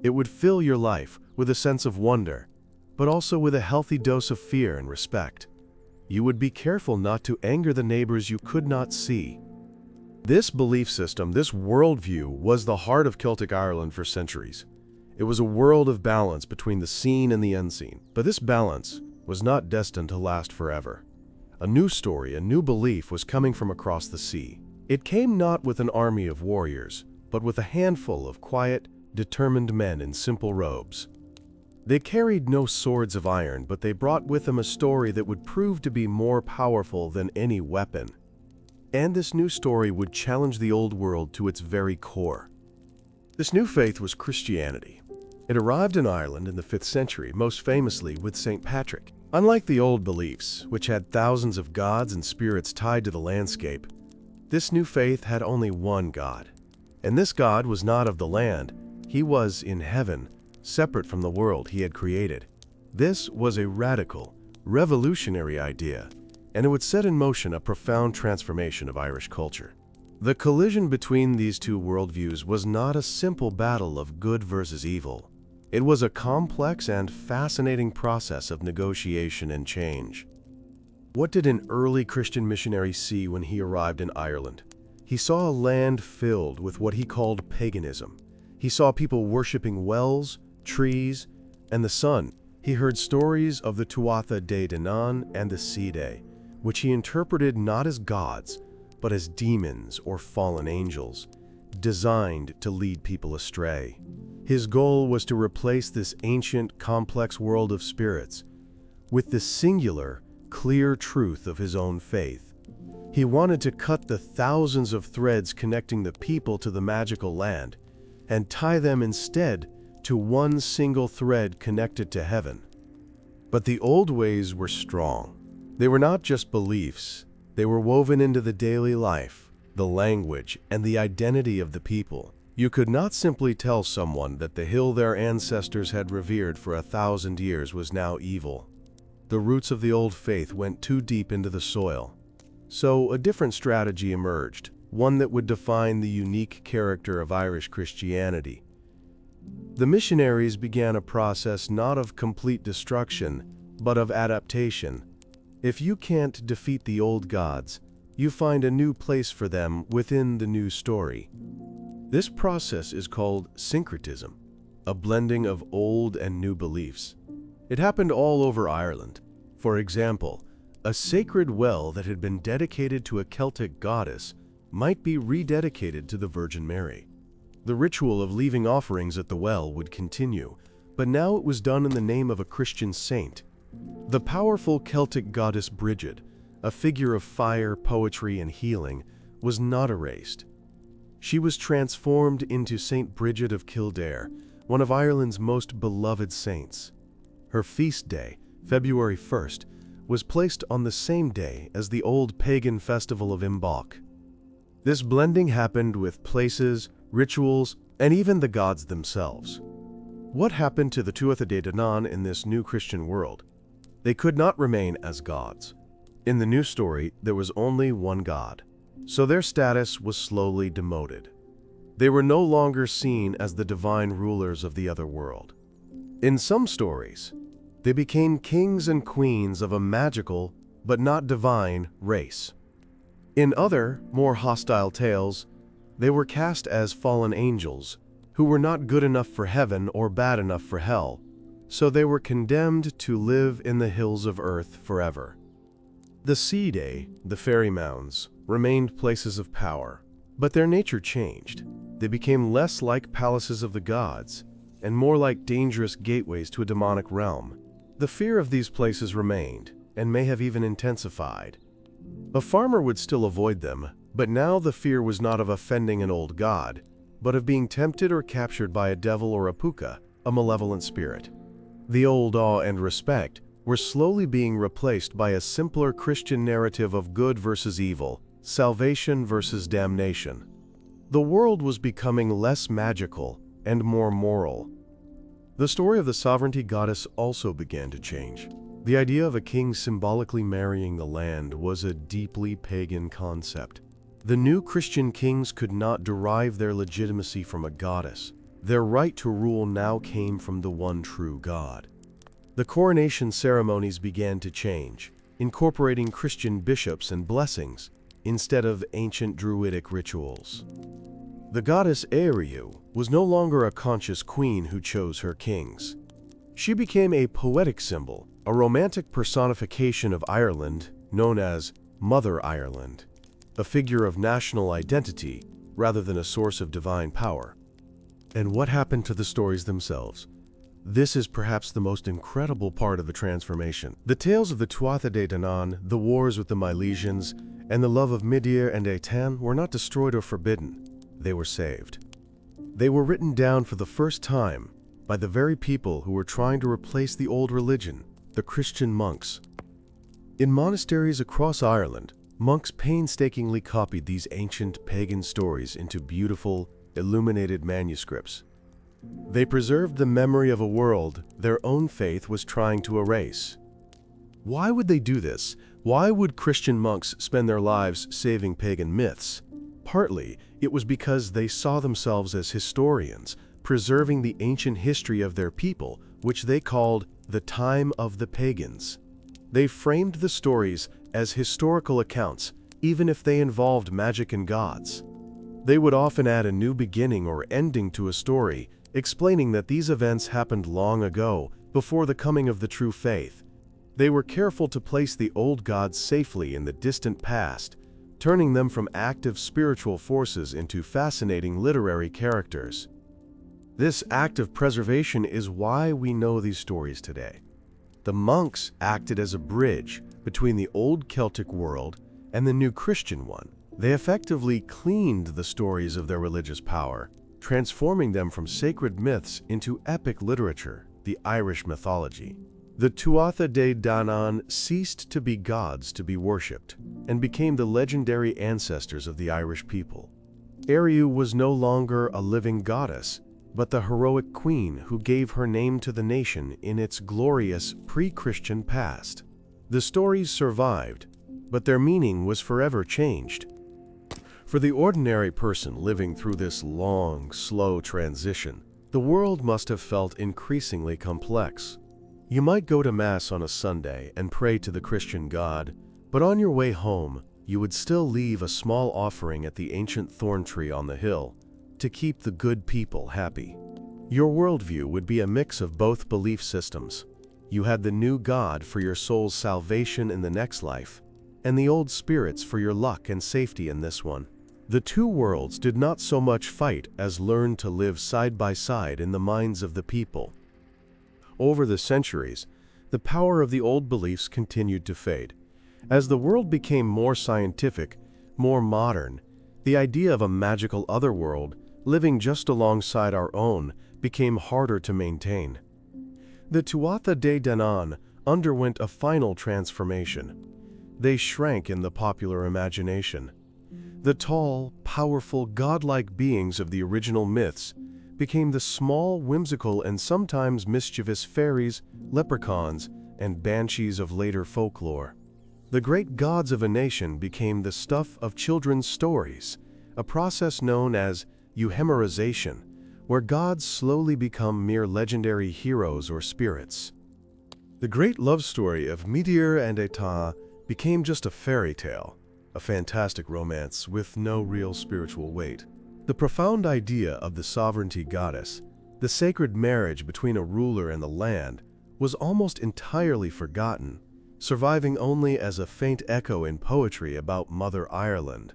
It would fill your life with a sense of wonder, but also with a healthy dose of fear and respect. You would be careful not to anger the neighbors you could not see. This belief system, this worldview, was the heart of Celtic Ireland for centuries. It was a world of balance between the seen and the unseen, but this balance was not destined to last forever. A new story, a new belief was coming from across the sea. It came not with an army of warriors, but with a handful of quiet, determined men in simple robes. They carried no swords of iron, but they brought with them a story that would prove to be more powerful than any weapon. And this new story would challenge the old world to its very core. This new faith was Christianity. It arrived in Ireland in the 5th century, most famously with St. Patrick. Unlike the old beliefs, which had thousands of gods and spirits tied to the landscape, this new faith had only one God. And this God was not of the land. He was in heaven, separate from the world he had created. This was a radical, revolutionary idea, and it would set in motion a profound transformation of Irish culture. The collision between these two worldviews was not a simple battle of good versus evil. It was a complex and fascinating process of negotiation and change. What did an early Christian missionary see when he arrived in Ireland? He saw a land filled with what he called paganism. He saw people worshiping wells, trees, and the sun. He heard stories of the Tuatha De Danann and the Sidhe, which he interpreted not as gods, but as demons or fallen angels, designed to lead people astray. His goal was to replace this ancient, complex world of spirits with the singular, clear truth of his own faith. He wanted to cut the thousands of threads connecting the people to the magical land and tie them instead to one single thread connected to heaven. But the old ways were strong. They were not just beliefs. They were woven into the daily life, the language, and the identity of the people. You could not simply tell someone that the hill their ancestors had revered for 1,000 years was now evil. The roots of the old faith went too deep into the soil. So a different strategy emerged, one that would define the unique character of Irish Christianity. The missionaries began a process not of complete destruction, but of adaptation. If you can't defeat the old gods, you find a new place for them within the new story. This process is called syncretism, a blending of old and new beliefs. It happened all over Ireland. For example, a sacred well that had been dedicated to a Celtic goddess might be rededicated to the Virgin Mary. The ritual of leaving offerings at the well would continue, but now it was done in the name of a Christian saint. The powerful Celtic goddess Brigid, a figure of fire, poetry, and healing, was not erased. She was transformed into Saint Brigid of Kildare, one of Ireland's most beloved saints. Her feast day, February 1st, was placed on the same day as the old pagan festival of Imbolc. This blending happened with places, rituals, and even the gods themselves. What happened to the Tuatha De Danann in this new Christian world? They could not remain as gods. In the new story, there was only one God, so their status was slowly demoted. They were no longer seen as the divine rulers of the other world. In some stories, they became kings and queens of a magical, but not divine, race. In other, more hostile tales, they were cast as fallen angels, who were not good enough for heaven or bad enough for hell, so they were condemned to live in the hills of earth forever. The Seedae, the fairy mounds, remained places of power, but their nature changed. They became less like palaces of the gods, and more like dangerous gateways to a demonic realm. The fear of these places remained, and may have even intensified. A farmer would still avoid them, but now the fear was not of offending an old god, but of being tempted or captured by a devil or a puka, a malevolent spirit. The old awe and respect were slowly being replaced by a simpler Christian narrative of good versus evil, salvation versus damnation. The world was becoming less magical and more moral. The story of the sovereignty goddess also began to change. The idea of a king symbolically marrying the land was a deeply pagan concept. The new Christian kings could not derive their legitimacy from a goddess. Their right to rule now came from the one true God. The coronation ceremonies began to change, incorporating Christian bishops and blessings instead of ancient Druidic rituals. The goddess Eriu was no longer a conscious queen who chose her kings. She became a poetic symbol, a romantic personification of Ireland known as Mother Ireland, a figure of national identity rather than a source of divine power. And what happened to the stories themselves? This is perhaps the most incredible part of the transformation. The tales of the Tuatha De Danann, the wars with the Milesians, and the love of Midir and Etan were not destroyed or forbidden. They were saved. They were written down for the first time by the very people who were trying to replace the old religion, the Christian monks. In monasteries across Ireland, monks painstakingly copied these ancient pagan stories into beautiful, illuminated manuscripts. They preserved the memory of a world their own faith was trying to erase. Why would they do this? Why would Christian monks spend their lives saving pagan myths? Partly, it was because they saw themselves as historians, preserving the ancient history of their people, which they called the time of the pagans. They framed the stories as historical accounts, even if they involved magic and gods. They would often add a new beginning or ending to a story, explaining that these events happened long ago, before the coming of the true faith. They were careful to place the old gods safely in the distant past, turning them from active spiritual forces into fascinating literary characters. This act of preservation is why we know these stories today. The monks acted as a bridge between the old Celtic world and the new Christian one. They effectively cleaned the stories of their religious power, transforming them from sacred myths into epic literature, the Irish mythology. The Tuatha De Danann ceased to be gods to be worshipped and became the legendary ancestors of the Irish people. Eriu was no longer a living goddess, but the heroic queen who gave her name to the nation in its glorious pre-Christian past. The stories survived, but their meaning was forever changed. For the ordinary person living through this long, slow transition, the world must have felt increasingly complex. You might go to Mass on a Sunday and pray to the Christian God, but on your way home, you would still leave a small offering at the ancient thorn tree on the hill to keep the good people happy. Your worldview would be a mix of both belief systems. You had the new God for your soul's salvation in the next life, and the old spirits for your luck and safety in this one. The two worlds did not so much fight as learn to live side by side in the minds of the people. Over the centuries, the power of the old beliefs continued to fade. As the world became more scientific, more modern, the idea of a magical otherworld living just alongside our own became harder to maintain. The Tuatha De Danann underwent a final transformation. They shrank in the popular imagination. The tall, powerful, godlike beings of the original myths became the small, whimsical, and sometimes mischievous fairies, leprechauns, and banshees of later folklore. The great gods of a nation became the stuff of children's stories, a process known as euhemerization, where gods slowly become mere legendary heroes or spirits. The great love story of Midir and Etar became just a fairy tale, a fantastic romance with no real spiritual weight. The profound idea of the sovereignty goddess, the sacred marriage between a ruler and the land, was almost entirely forgotten, surviving only as a faint echo in poetry about Mother Ireland.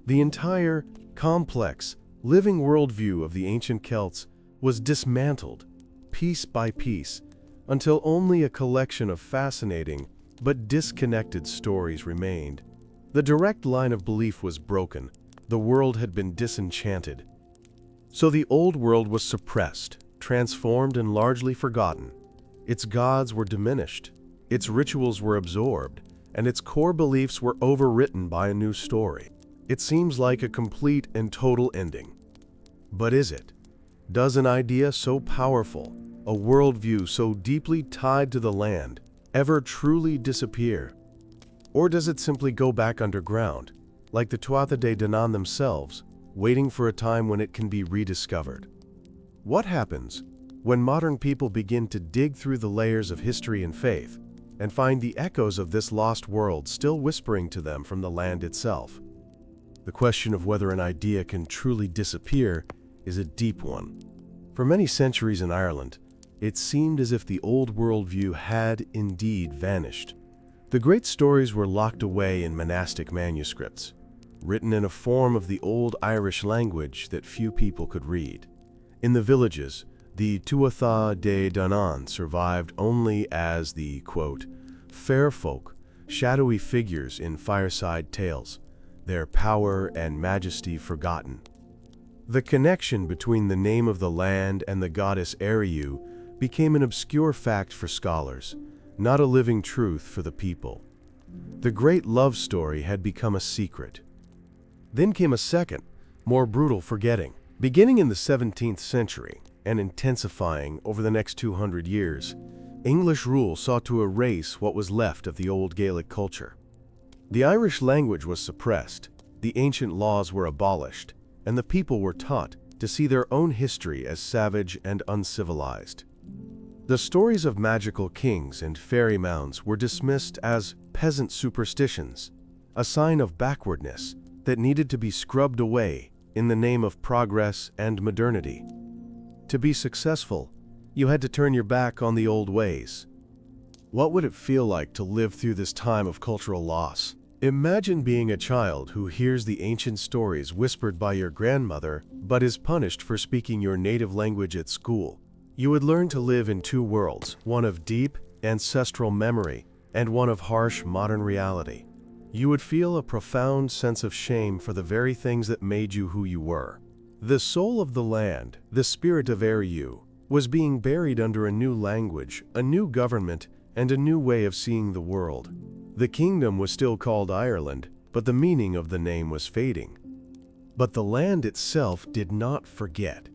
The entire, complex, living worldview of the ancient Celts was dismantled, piece by piece, until only a collection of fascinating but disconnected stories remained. The direct line of belief was broken. The world had been disenchanted. So the old world was suppressed, transformed, and largely forgotten. Its gods were diminished, its rituals were absorbed, and its core beliefs were overwritten by a new story. It seems like a complete and total ending. But is it? Does an idea so powerful, a worldview so deeply tied to the land, ever truly disappear? Or does it simply go back underground, like the Tuatha De Danann themselves, waiting for a time when it can be rediscovered? What happens when modern people begin to dig through the layers of history and faith and find the echoes of this lost world still whispering to them from the land itself? The question of whether an idea can truly disappear is a deep one. For many centuries in Ireland, it seemed as if the old worldview had indeed vanished. The great stories were locked away in monastic manuscripts, written in a form of the old Irish language that few people could read. In the villages, the Tuatha De Danann survived only as the, quote, fair folk, shadowy figures in fireside tales, their power and majesty forgotten. The connection between the name of the land and the goddess Eriu became an obscure fact for scholars, not a living truth for the people. The great love story had become a secret. Then came a second, more brutal forgetting. Beginning in the 17th century and intensifying over the next 200 years, English rule sought to erase what was left of the old Gaelic culture. The Irish language was suppressed, the ancient laws were abolished, and the people were taught to see their own history as savage and uncivilized. The stories of magical kings and fairy mounds were dismissed as peasant superstitions, a sign of backwardness that needed to be scrubbed away in the name of progress and modernity. To be successful, you had to turn your back on the old ways. What would it feel like to live through this time of cultural loss? Imagine being a child who hears the ancient stories whispered by your grandmother but is punished for speaking your native language at school. You would learn to live in two worlds, one of deep, ancestral memory and one of harsh modern reality. You would feel a profound sense of shame for the very things that made you who you were. The soul of the land, the spirit of Eriu, was being buried under a new language, a new government, and a new way of seeing the world. The kingdom was still called Ireland, but the meaning of the name was fading. But the land itself did not forget.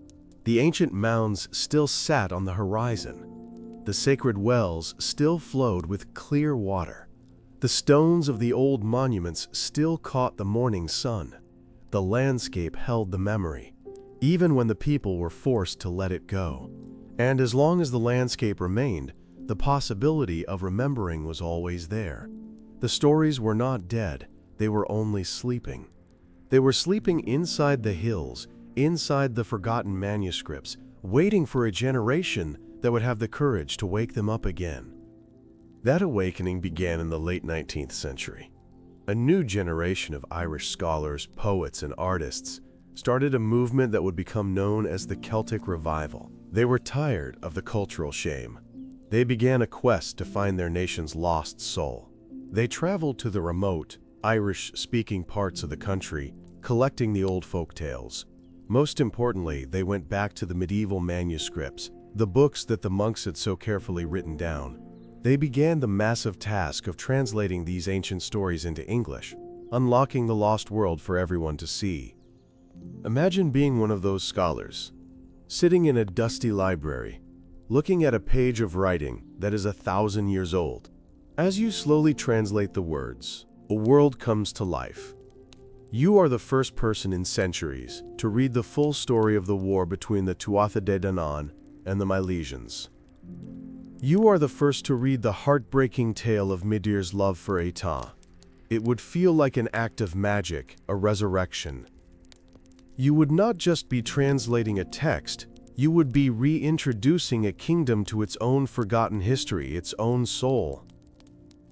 The ancient mounds still sat on the horizon. The sacred wells still flowed with clear water. The stones of the old monuments still caught the morning sun. The landscape held the memory, even when the people were forced to let it go. And as long as the landscape remained, the possibility of remembering was always there. The stories were not dead, they were only sleeping. They were sleeping inside the hills, inside the forgotten manuscripts, waiting for a generation that would have the courage to wake them up again. That awakening began in the late 19th century. A new generation of Irish scholars, poets, and artists started a movement that would become known as the Celtic Revival. They were tired of the cultural shame. They began a quest to find their nation's lost soul. They traveled to the remote, Irish-speaking parts of the country, collecting the old folk tales. Most importantly, they went back to the medieval manuscripts, the books that the monks had so carefully written down. They began the massive task of translating these ancient stories into English, unlocking the lost world for everyone to see. Imagine being one of those scholars. sitting in a dusty library, looking at a page of writing that is 1,000 years old. As you slowly translate the words, a world comes to life. You are the first person in centuries to read the full story of the war between the Tuatha De Danann and the Milesians. You are the first to read the heartbreaking tale of Midir's love for Eata. It would feel like an act of magic, a resurrection. You would not just be translating a text, you would be reintroducing a kingdom to its own forgotten history, its own soul.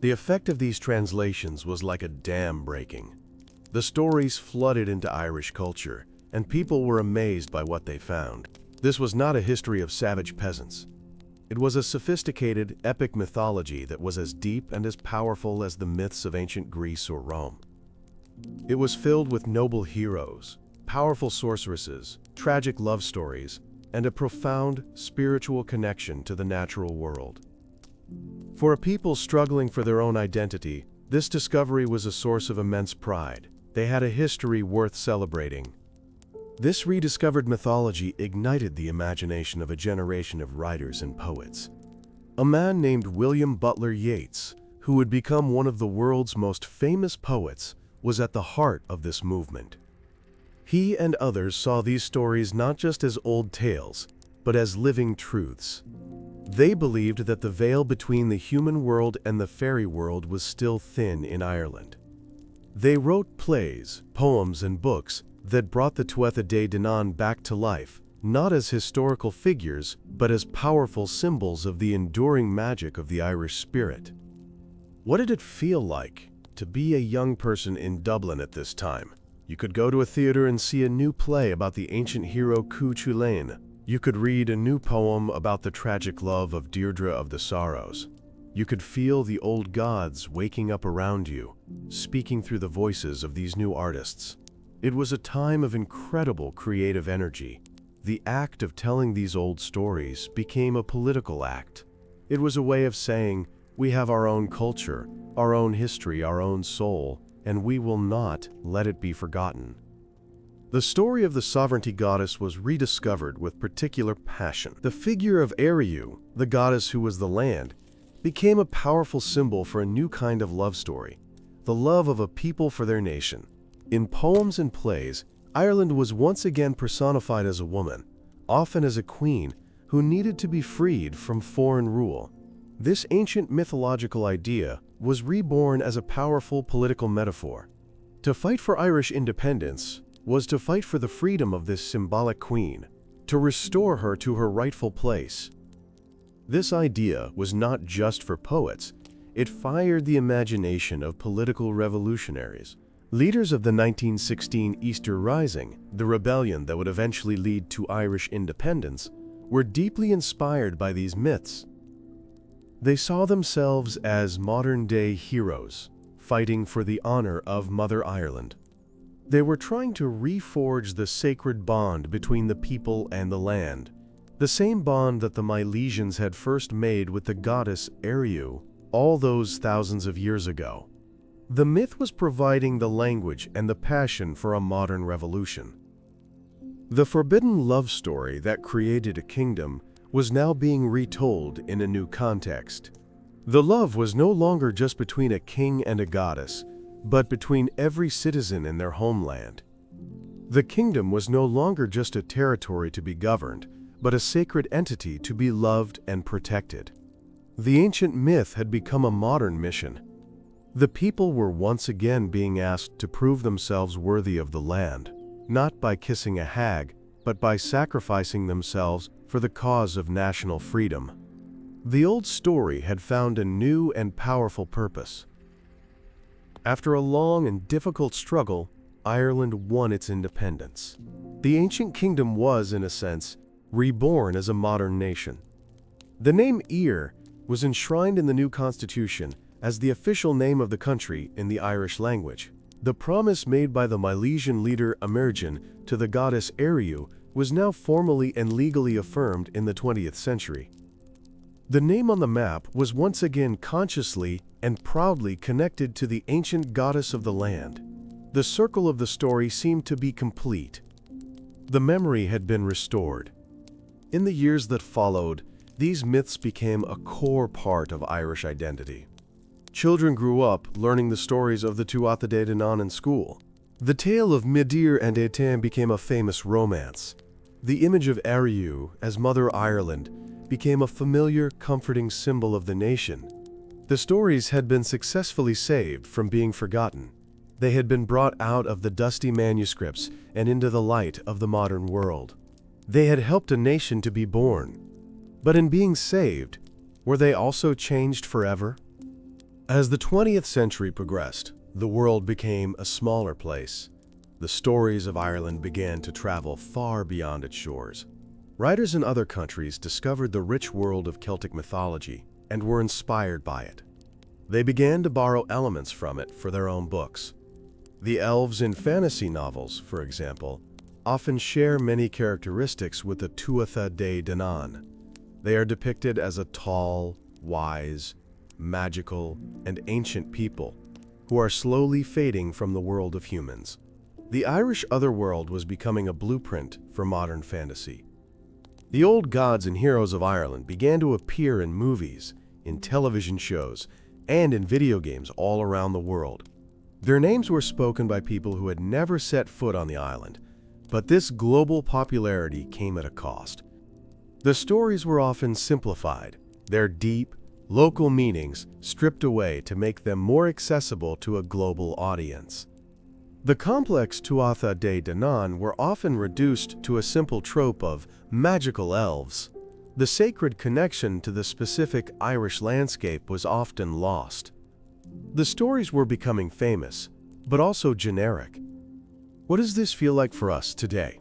The effect of these translations was like a dam breaking. The stories flooded into Irish culture, and people were amazed by what they found. This was not a history of savage peasants. It was a sophisticated, epic mythology that was as deep and as powerful as the myths of ancient Greece or Rome. It was filled with noble heroes, powerful sorceresses, tragic love stories, and a profound spiritual connection to the natural world. For a people struggling for their own identity, this discovery was a source of immense pride. They had a history worth celebrating. This rediscovered mythology ignited the imagination of a generation of writers and poets. A man named William Butler Yeats, who would become one of the world's most famous poets, was at the heart of this movement. He and others saw these stories not just as old tales, but as living truths. They believed that the veil between the human world and the fairy world was still thin in Ireland. They wrote plays, poems, and books that brought the Tuatha De Danann back to life, not as historical figures, but as powerful symbols of the enduring magic of the Irish spirit. What did it feel like to be a young person in Dublin at this time? You could go to a theater and see a new play about the ancient hero Cumhaill. You could read a new poem about the tragic love of Deirdre of the Sorrows. You could feel the old gods waking up around you, speaking through the voices of these new artists. It was a time of incredible creative energy. The act of telling these old stories became a political act. It was a way of saying, we have our own culture, our own history, our own soul, and we will not let it be forgotten. The story of the sovereignty goddess was rediscovered with particular passion. The figure of Eriu, the goddess who was the land, became a powerful symbol for a new kind of love story, the love of a people for their nation. In poems and plays, Ireland was once again personified as a woman, often as a queen, who needed to be freed from foreign rule. This ancient mythological idea was reborn as a powerful political metaphor. To fight for Irish independence was to fight for the freedom of this symbolic queen, to restore her to her rightful place. This idea was not just for poets, it fired the imagination of political revolutionaries. Leaders of the 1916 Easter Rising, the rebellion that would eventually lead to Irish independence, were deeply inspired by these myths. They saw themselves as modern-day heroes, fighting for the honor of Mother Ireland. They were trying to reforge the sacred bond between the people and the land, the same bond that the Milesians had first made with the goddess Eriu all those thousands of years ago. The myth was providing the language and the passion for a modern revolution. The forbidden love story that created a kingdom was now being retold in a new context. The love was no longer just between a king and a goddess, but between every citizen in their homeland. The kingdom was no longer just a territory to be governed, but a sacred entity to be loved and protected. The ancient myth had become a modern mission. The people were once again being asked to prove themselves worthy of the land, not by kissing a hag, but by sacrificing themselves for the cause of national freedom. The old story had found a new and powerful purpose. After a long and difficult struggle, Ireland won its independence. The ancient kingdom was, in a sense, reborn as a modern nation. The name Eir was enshrined in the new constitution as the official name of the country in the Irish language. The promise made by the Milesian leader Emergin to the goddess Eriu was now formally and legally affirmed in the 20th century. The name on the map was once again consciously and proudly connected to the ancient goddess of the land. The circle of the story seemed to be complete. The memory had been restored. In the years that followed, these myths became a core part of Irish identity. Children grew up learning the stories of the Tuatha Dé Danann in school. The tale of Midir and Etain became a famous romance. The image of Eriu as Mother Ireland became a familiar, comforting symbol of the nation. The stories had been successfully saved from being forgotten. They had been brought out of the dusty manuscripts and into the light of the modern world. They had helped a nation to be born. But in being saved, were they also changed forever? As the 20th century progressed, the world became a smaller place. The stories of Ireland began to travel far beyond its shores. Writers in other countries discovered the rich world of Celtic mythology and were inspired by it. They began to borrow elements from it for their own books. The elves in fantasy novels, for example, often share many characteristics with the Tuatha Dé Danann. They are depicted as a tall, wise, magical, and ancient people who are slowly fading from the world of humans. The Irish otherworld was becoming a blueprint for modern fantasy. The old gods and heroes of Ireland began to appear in movies, in television shows, and in video games all around the world. Their names were spoken by people who had never set foot on the island, but this global popularity came at a cost. The stories were often simplified, their deep, local meanings stripped away to make them more accessible to a global audience. The complex Tuatha Dé Danann were often reduced to a simple trope of magical elves. The sacred connection to the specific Irish landscape was often lost. The stories were becoming famous, but also generic. What does this feel like for us today?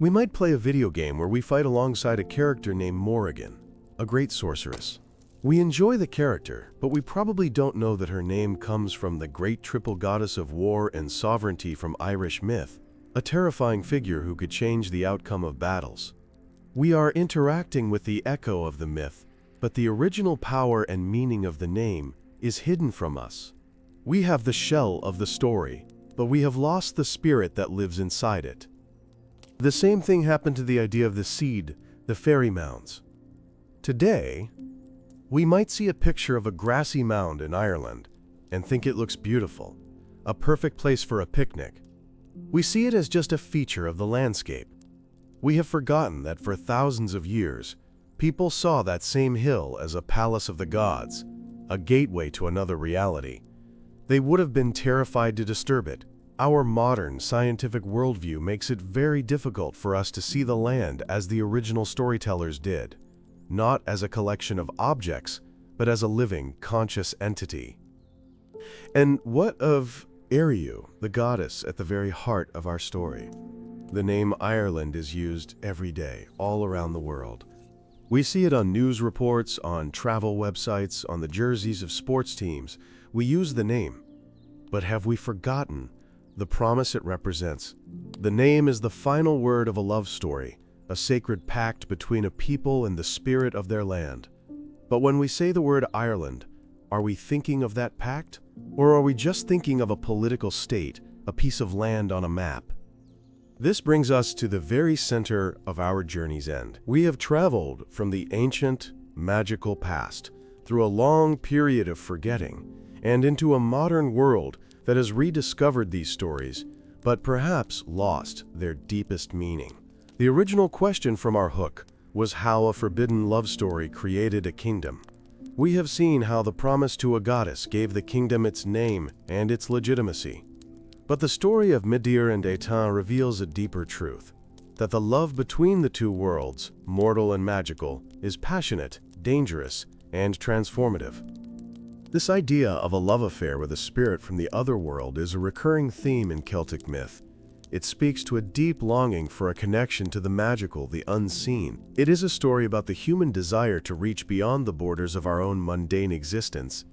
We might play a video game where we fight alongside a character named Morrigan, a great sorceress. We enjoy the character, but we probably don't know that her name comes from the great triple goddess of war and sovereignty from Irish myth, a terrifying figure who could change the outcome of battles. We are interacting with the echo of the myth, but the original power and meaning of the name is hidden from us. We have the shell of the story, but we have lost the spirit that lives inside it. The same thing happened to the idea of the seed, the fairy mounds. Today, we might see a picture of a grassy mound in Ireland and think it looks beautiful, a perfect place for a picnic. We see it as just a feature of the landscape. We have forgotten that for thousands of years, people saw that same hill as a palace of the gods, a gateway to another reality. They would have been terrified to disturb it. Our modern scientific worldview makes it very difficult for us to see the land as the original storytellers did, not as a collection of objects, but as a living, conscious entity. And what of Eriu, the goddess at the very heart of our story? The name Ireland is used every day, all around the world. We see it on news reports, on travel websites, on the jerseys of sports teams. We use the name. But have we forgotten the promise it represents? The name is the final word of a love story, a sacred pact between a people and the spirit of their land. But when we say the word Ireland, are we thinking of that pact? Or are we just thinking of a political state, a piece of land on a map? This brings us to the very center of our journey's end. We have traveled from the ancient, magical past through a long period of forgetting and into a modern world that has rediscovered these stories, but perhaps lost their deepest meaning. The original question from our hook was how a forbidden love story created a kingdom. We have seen how the promise to a goddess gave the kingdom its name and its legitimacy. But the story of Midir and Etain reveals a deeper truth, that the love between the two worlds, mortal and magical, is passionate, dangerous, and transformative. This idea of a love affair with a spirit from the other world is a recurring theme in Celtic myth. It speaks to a deep longing for a connection to the magical, the unseen. It is a story about the human desire to reach beyond the borders of our own mundane existence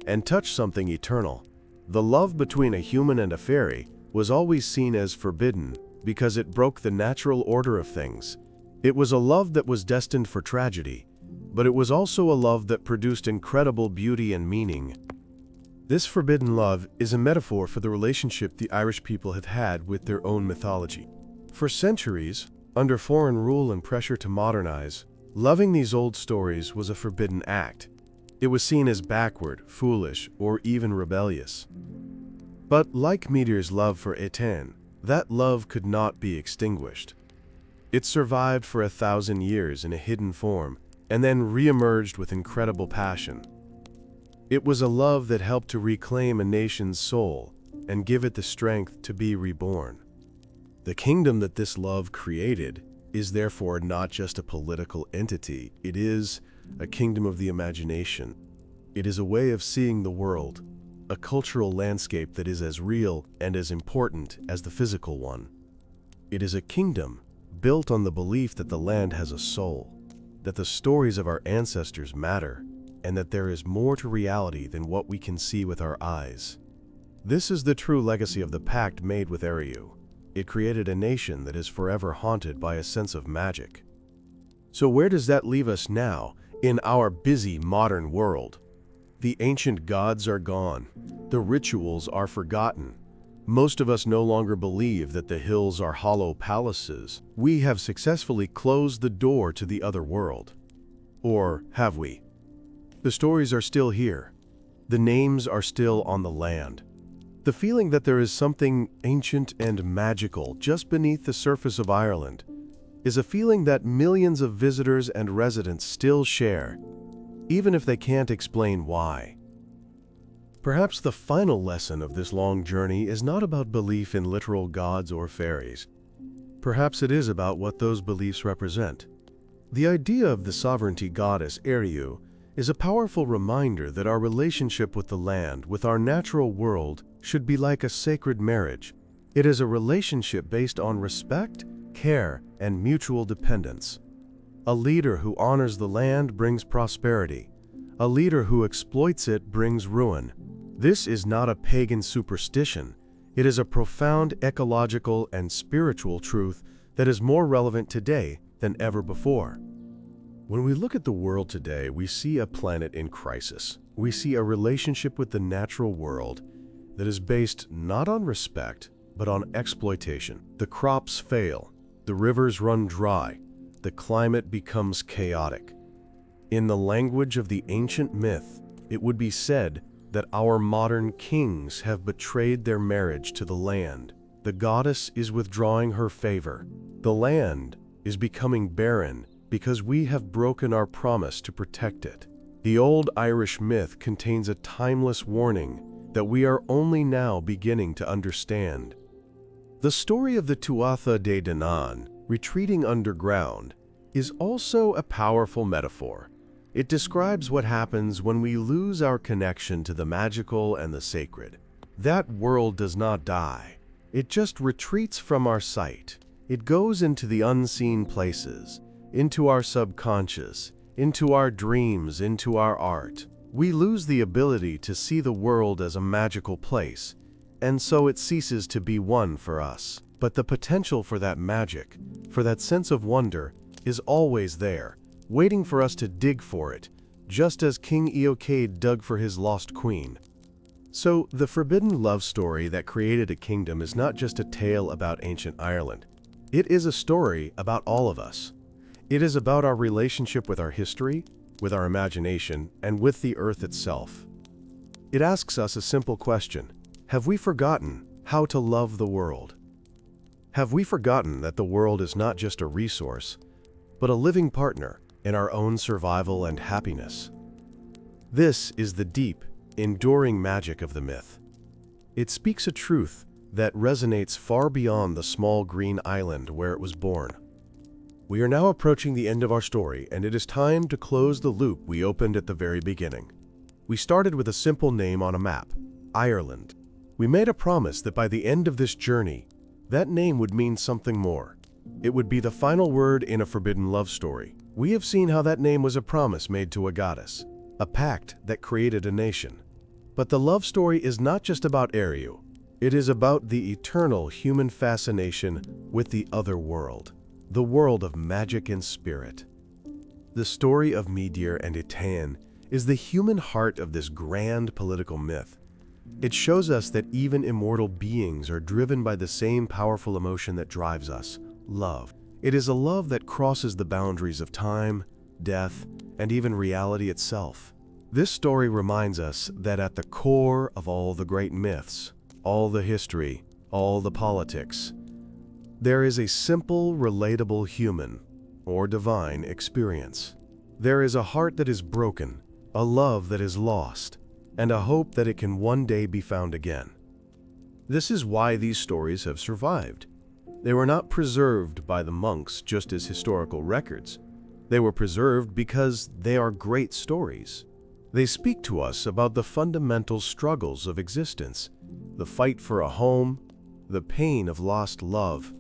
and touch something eternal. The love between a human and a fairy was always seen as forbidden because it broke the natural order of things. It was a love that was destined for tragedy, but it was also a love that produced incredible beauty and meaning. This forbidden love is a metaphor for the relationship the Irish people have had with their own mythology. For centuries, Under foreign rule and pressure to modernize, loving these old stories was a forbidden act. It was seen as backward, foolish, or even rebellious. But like Midyr's love for Etain, that love could not be extinguished. It survived for 1,000 years in a hidden form, and then re-emerged with incredible passion. It was a love that helped to reclaim a nation's soul and give it the strength to be reborn. The kingdom that this love created is therefore not just a political entity, it is a kingdom of the imagination. It is a way of seeing the world, a cultural landscape that is as real and as important as the physical one. It is a kingdom built on the belief that the land has a soul, that the stories of our ancestors matter, and that there is more to reality than what we can see with our eyes. This is the true legacy of the pact made with Eriu. It created a nation that is forever haunted by a sense of magic. So where does that leave us now, in our busy modern world? The ancient gods are gone. The rituals are forgotten. Most of us no longer believe that the hills are hollow palaces. We have successfully closed the door to the other world. Or have we? The stories are still here. The names are still on the land. The feeling that there is something ancient and magical just beneath the surface of Ireland is a feeling that millions of visitors and residents still share, even if they can't explain why. Perhaps the final lesson of this long journey is not about belief in literal gods or fairies. Perhaps it is about what those beliefs represent. The idea of the sovereignty goddess Eriu is a powerful reminder that our relationship with the land, with our natural world, should be like a sacred marriage. It is a relationship based on respect, care, and mutual dependence. A leader who honors the land brings prosperity. A leader who exploits it brings ruin. This is not a pagan superstition. It is a profound ecological and spiritual truth that is more relevant today than ever before. When we look at the world today, we see a planet in crisis. We see a relationship with the natural world that is based not on respect, but on exploitation. The crops fail, the rivers run dry, the climate becomes chaotic. In the language of the ancient myth, it would be said that our modern kings have betrayed their marriage to the land. The goddess is withdrawing her favor. The land is becoming barren because we have broken our promise to protect it. The old Irish myth contains a timeless warning that we are only now beginning to understand. The story of the Tuatha De Danann, retreating underground, is also a powerful metaphor. It describes what happens when we lose our connection to the magical and the sacred. That world does not die. It just retreats from our sight. It goes into the unseen places, into our subconscious, into our dreams, into our art. We lose the ability to see the world as a magical place, and so it ceases to be one for us. But the potential for that magic, for that sense of wonder, is always there, waiting for us to dig for it, just as King Eochaid dug for his lost queen. So, the forbidden love story that created a kingdom is not just a tale about ancient Ireland. It is a story about all of us. It is about our relationship with our history, with our imagination, and with the earth itself. It asks us a simple question: have we forgotten how to love the world? Have we forgotten that the world is not just a resource, but a living partner in our own survival and happiness? This is the deep, enduring magic of the myth. It speaks a truth that resonates far beyond the small green island where it was born. We are now approaching the end of our story, and it is time to close the loop we opened at the very beginning. We started with a simple name on a map, Ireland. We made a promise that by the end of this journey, that name would mean something more. It would be the final word in a forbidden love story. We have seen how that name was a promise made to a goddess, a pact that created a nation. But the love story is not just about Eriu. It is about the eternal human fascination with the other world, the world of magic and spirit. The story of Midyr and Etain is the human heart of this grand political myth. It shows us that even immortal beings are driven by the same powerful emotion that drives us, love. It is a love that crosses the boundaries of time, death, and even reality itself. This story reminds us that at the core of all the great myths, all the history, all the politics, there is a simple, relatable human or divine experience. There is a heart that is broken, a love that is lost, and a hope that it can one day be found again. This is why these stories have survived. They were not preserved by the monks just as historical records. They were preserved because they are great stories. They speak to us about the fundamental struggles of existence, the fight for a home, the pain of lost love,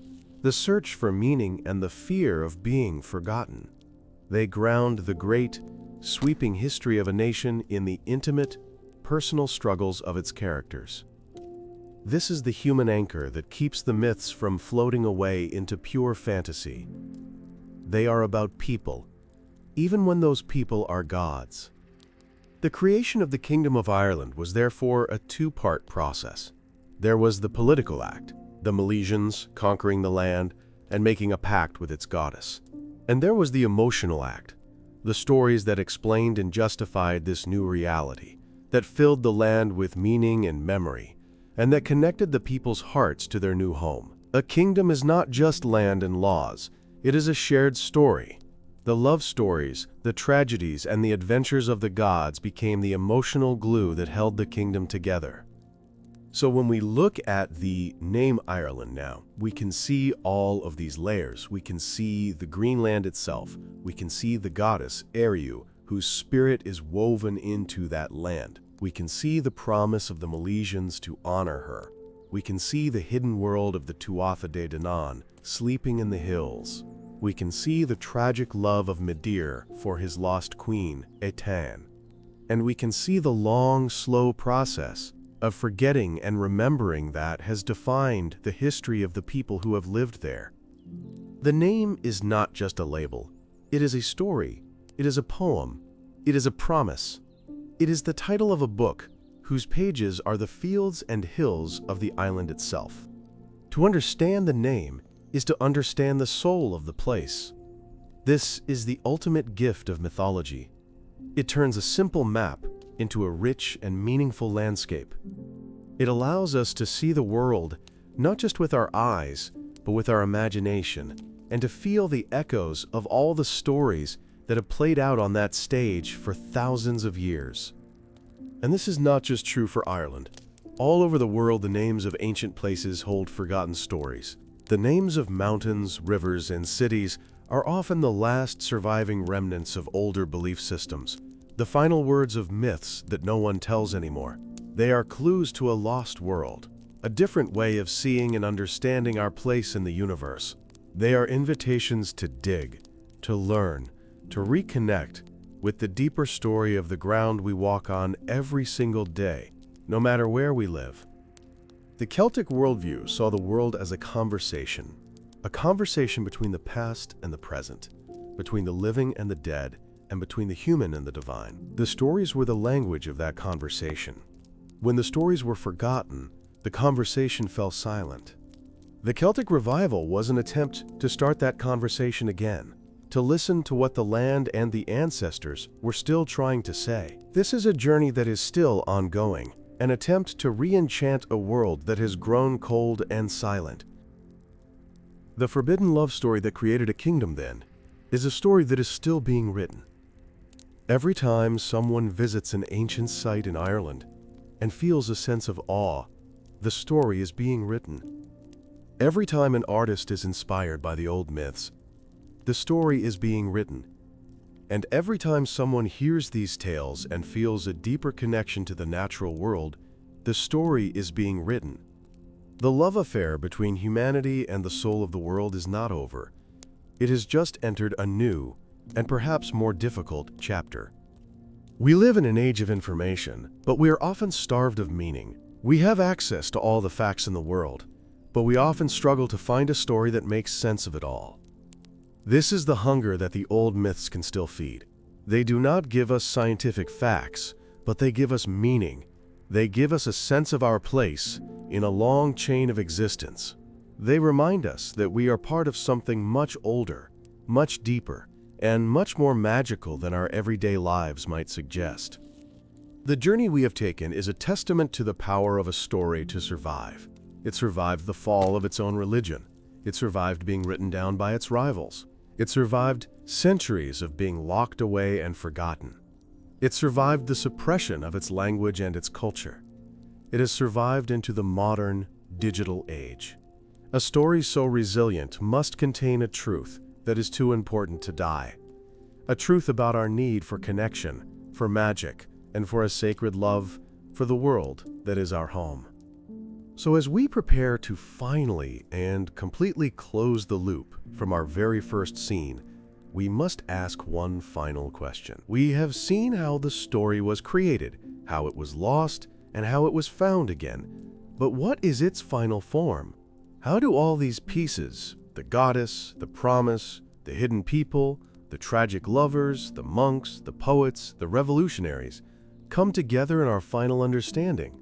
the search for meaning, and the fear of being forgotten. They ground the great, sweeping history of a nation in the intimate, personal struggles of its characters. This is the human anchor that keeps the myths from floating away into pure fantasy. They are about people, even when those people are gods. The creation of the Kingdom of Ireland was therefore a two-part process. There was the political act, the Milesians conquering the land and making a pact with its goddess. And there was the emotional act, the stories that explained and justified this new reality, that filled the land with meaning and memory, and that connected the people's hearts to their new home. A kingdom is not just land and laws, it is a shared story. The love stories, the tragedies, and the adventures of the gods became the emotional glue that held the kingdom together. So when we look at the name Ireland now, we can see all of these layers. We can see the green land itself. We can see the goddess, Eriu, whose spirit is woven into that land. We can see the promise of the Milesians to honor her. We can see the hidden world of the Tuatha De Danann, sleeping in the hills. We can see the tragic love of Midir for his lost queen, Etain. And we can see the long, slow process of forgetting and remembering that has defined the history of the people who have lived there. The name is not just a label. It is a story. It is a poem. It is a promise. It is the title of a book whose pages are the fields and hills of the island itself. To understand the name is to understand the soul of the place. This is the ultimate gift of mythology. It turns a simple map into a rich and meaningful landscape. It allows us to see the world not just with our eyes, but with our imagination, and to feel the echoes of all the stories that have played out on that stage for thousands of years. And this is not just true for Ireland. All over the world, the names of ancient places hold forgotten stories. The names of mountains, rivers, and cities are often the last surviving remnants of older belief systems, the final words of myths that no one tells anymore. They are clues to a lost world, a different way of seeing and understanding our place in the universe. They are invitations to dig, to learn, to reconnect with the deeper story of the ground we walk on every single day, no matter where we live. The Celtic worldview saw the world as a conversation between the past and the present, between the living and the dead, and between the human and the divine. The stories were the language of that conversation. When the stories were forgotten, the conversation fell silent. The Celtic revival was an attempt to start that conversation again, to listen to what the land and the ancestors were still trying to say. This is a journey that is still ongoing, an attempt to re-enchant a world that has grown cold and silent. The forbidden love story that created a kingdom, then, is a story that is still being written. Every time someone visits an ancient site in Ireland and feels a sense of awe, the story is being written. Every time an artist is inspired by the old myths, the story is being written. And every time someone hears these tales and feels a deeper connection to the natural world, the story is being written. The love affair between humanity and the soul of the world is not over. It has just entered a new, and perhaps more difficult, chapter. We live in an age of information, but we are often starved of meaning. We have access to all the facts in the world, but we often struggle to find a story that makes sense of it all. This is the hunger that the old myths can still feed. They do not give us scientific facts, but they give us meaning. They give us a sense of our place in a long chain of existence. They remind us that we are part of something much older, much deeper, and much more magical than our everyday lives might suggest. The journey we have taken is a testament to the power of a story to survive. It survived the fall of its own religion. It survived being written down by its rivals. It survived centuries of being locked away and forgotten. It survived the suppression of its language and its culture. It has survived into the modern, digital age. A story so resilient must contain a truth that is too important to die. A truth about our need for connection, for magic, and for a sacred love for the world that is our home. So as we prepare to finally and completely close the loop from our very first scene, we must ask one final question. We have seen how the story was created, how it was lost, and how it was found again. But what is its final form? How do all these pieces, the goddess, the promise, the hidden people, the tragic lovers, the monks, the poets, the revolutionaries, come together in our final understanding?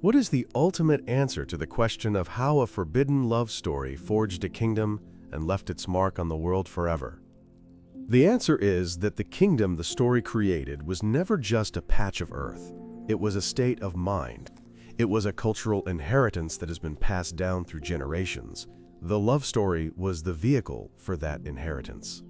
What is the ultimate answer to the question of how a forbidden love story forged a kingdom and left its mark on the world forever? The answer is that the kingdom the story created was never just a patch of earth. It was a state of mind. It was a cultural inheritance that has been passed down through generations. The love story was the vehicle for that inheritance.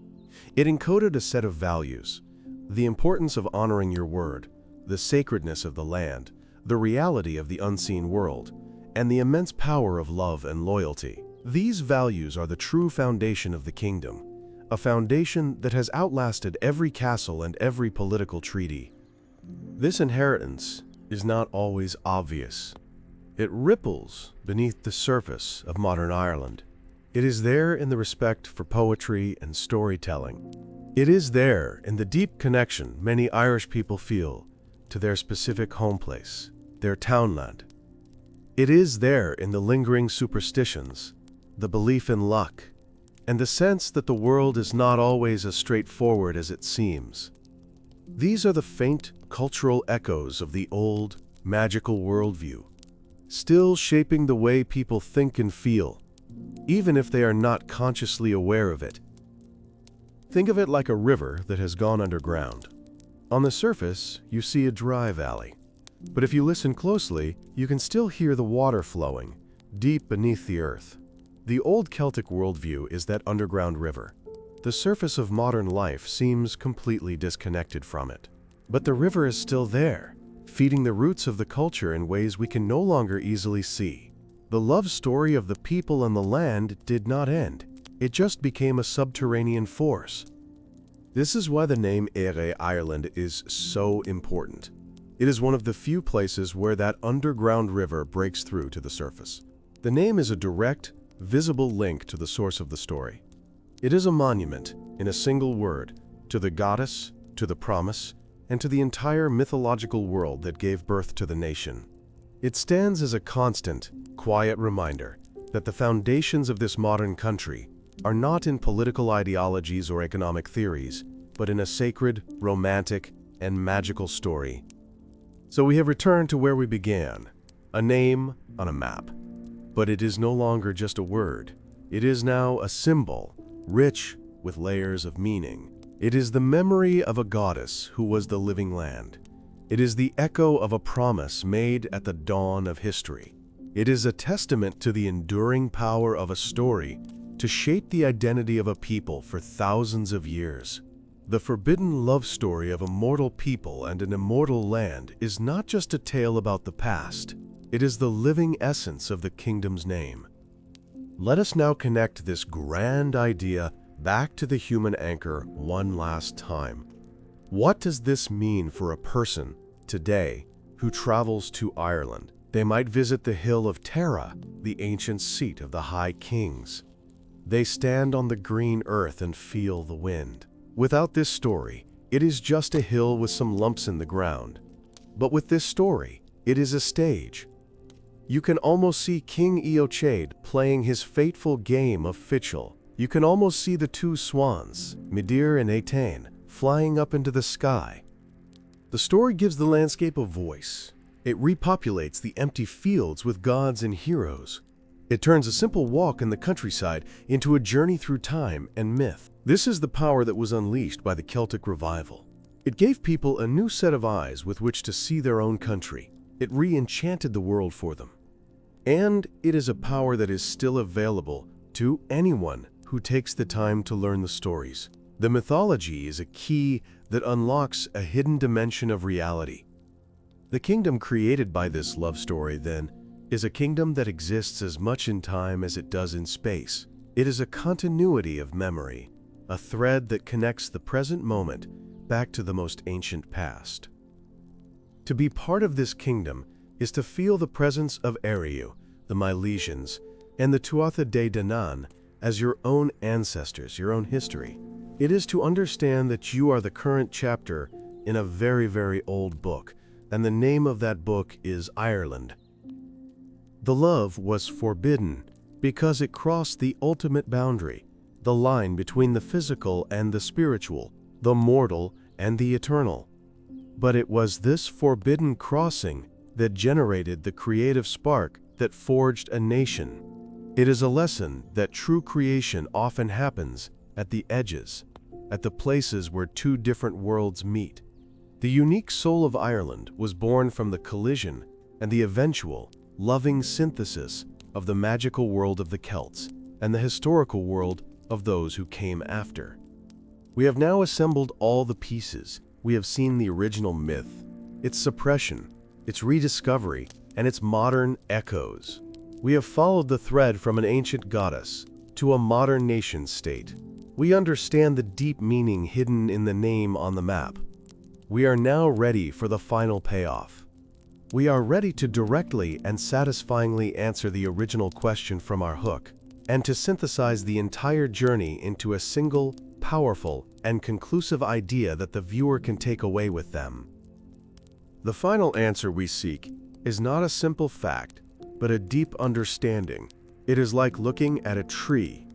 It encoded a set of values: the importance of honoring your word, the sacredness of the land, the reality of the unseen world, and the immense power of love and loyalty. These values are the true foundation of the kingdom, a foundation that has outlasted every castle and every political treaty. This inheritance is not always obvious. It ripples beneath the surface of modern Ireland. It is there in the respect for poetry and storytelling. It is there in the deep connection many Irish people feel to their specific home place, their townland. It is there in the lingering superstitions, the belief in luck, and the sense that the world is not always as straightforward as it seems. These are the faint cultural echoes of the old, magical worldview, still shaping the way people think and feel, even if they are not consciously aware of it. Think of it like a river that has gone underground. On the surface, you see a dry valley, but if you listen closely, you can still hear the water flowing, deep beneath the earth. The old Celtic worldview is that underground river. The surface of modern life seems completely disconnected from it. But the river is still there, feeding the roots of the culture in ways we can no longer easily see. The love story of the people and the land did not end. It just became a subterranean force. This is why the name Éire Ireland is so important. It is one of the few places where that underground river breaks through to the surface. The name is a direct, visible link to the source of the story. It is a monument, in a single word, to the goddess, to the promise, and to the entire mythological world that gave birth to the nation. It stands as a constant, quiet reminder that the foundations of this modern country are not in political ideologies or economic theories, but in a sacred, romantic, and magical story. So we have returned to where we began, a name on a map. But it is no longer just a word. It is now a symbol, rich with layers of meaning. It is the memory of a goddess who was the living land. It is the echo of a promise made at the dawn of history. It is a testament to the enduring power of a story to shape the identity of a people for thousands of years. The forbidden love story of a mortal people and an immortal land is not just a tale about the past. It is the living essence of the kingdom's name. Let us now connect this grand idea back to the human anchor one last time. What does this mean for a person today who travels to Ireland? They might visit the hill of Tara, the ancient seat of the High Kings. They stand on the green earth and feel the wind. Without this story, it is just a hill with some lumps in the ground. But with this story, it is a stage. You can almost see King Eochaid playing his fateful game of Fichel. You can almost see the two swans, Midir and Étain, flying up into the sky. The story gives the landscape a voice. It repopulates the empty fields with gods and heroes. It turns a simple walk in the countryside into a journey through time and myth. This is the power that was unleashed by the Celtic revival. It gave people a new set of eyes with which to see their own country. It re-enchanted the world for them. And it is a power that is still available to anyone who takes the time to learn the stories. The mythology is a key that unlocks a hidden dimension of reality. The kingdom created by this love story, then, is a kingdom that exists as much in time as it does in space. It is a continuity of memory, a thread that connects the present moment back to the most ancient past. To be part of this kingdom is to feel the presence of Eriu, the Milesians, and the Tuatha De Danann as your own ancestors, your own history. It is to understand that you are the current chapter in a very, very old book, and the name of that book is Ireland. The love was forbidden because it crossed the ultimate boundary, the line between the physical and the spiritual, the mortal and the eternal. But it was this forbidden crossing that generated the creative spark that forged a nation. It is a lesson that true creation often happens at the edges, at the places where two different worlds meet. The unique soul of Ireland was born from the collision and the eventual, loving synthesis of the magical world of the Celts and the historical world of those who came after. We have now assembled all the pieces. We have seen the original myth, its suppression, its rediscovery, and its modern echoes. We have followed the thread from an ancient goddess to a modern nation-state. We understand the deep meaning hidden in the name on the map. We are now ready for the final payoff. We are ready to directly and satisfyingly answer the original question from our hook, and to synthesize the entire journey into a single, powerful, and conclusive idea that the viewer can take away with them. The final answer we seek is not a simple fact, but a deep understanding. It is like looking at a tree.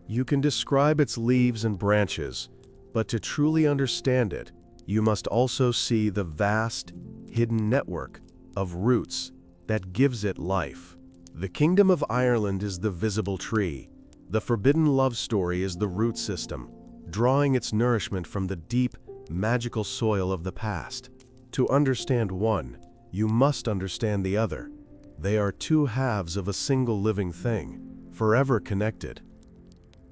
You can describe its leaves and branches, but to truly understand it, you must also see the vast, hidden network of roots that gives it life. The Kingdom of Ireland is the visible tree. The forbidden love story is the root system, drawing its nourishment from the deep, magical soil of the past. To understand one, you must understand the other. They are two halves of a single living thing, forever connected.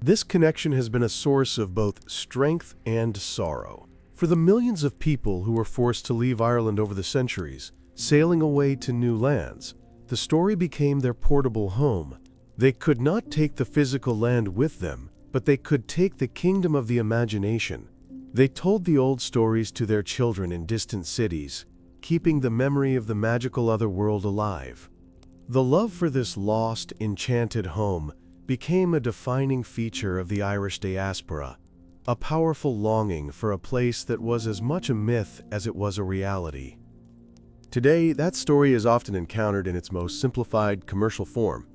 This connection has been a source of both strength and sorrow. For the millions of people who were forced to leave Ireland over the centuries, sailing away to new lands, the story became their portable home. They could not take the physical land with them, but they could take the kingdom of the imagination. They told the old stories to their children in distant cities, keeping the memory of the magical other world alive. The love for this lost, enchanted home became a defining feature of the Irish diaspora, a powerful longing for a place that was as much a myth as it was a reality. Today, that story is often encountered in its most simplified commercial form.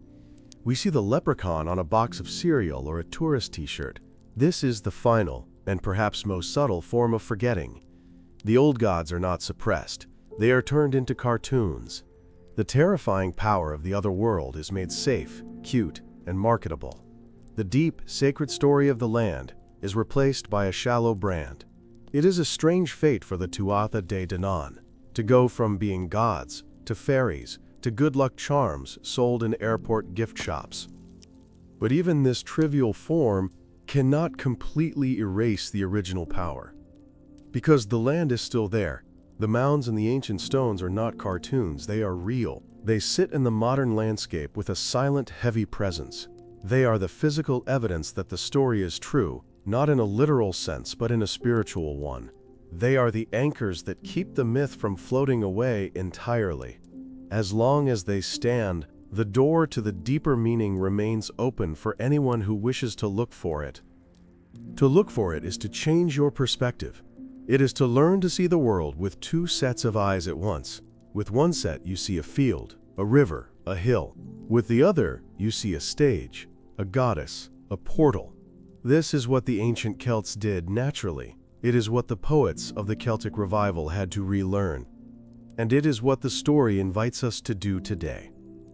We see the leprechaun on a box of cereal or a tourist t-shirt. This is the final, and perhaps most subtle, form of forgetting. The old gods are not suppressed. They are turned into cartoons. The terrifying power of the other world is made safe, cute, and marketable. The deep, sacred story of the land is replaced by a shallow brand. It is a strange fate for the Tuatha De Danann to go from being gods to fairies to good luck charms sold in airport gift shops. But even this trivial form cannot completely erase the original power. Because the land is still there, the mounds and the ancient stones are not cartoons, they are real. They sit in the modern landscape with a silent, heavy presence. They are the physical evidence that the story is true, not in a literal sense, but in a spiritual one. They are the anchors that keep the myth from floating away entirely. As long as they stand, the door to the deeper meaning remains open for anyone who wishes to look for it. To look for it is to change your perspective. It is to learn to see the world with two sets of eyes at once. With one set, you see a field, a river, a hill. With the other, you see a stage, a goddess, a portal. This is what the ancient Celts did naturally. It is what the poets of the Celtic revival had to relearn. And it is what the story invites us to do today.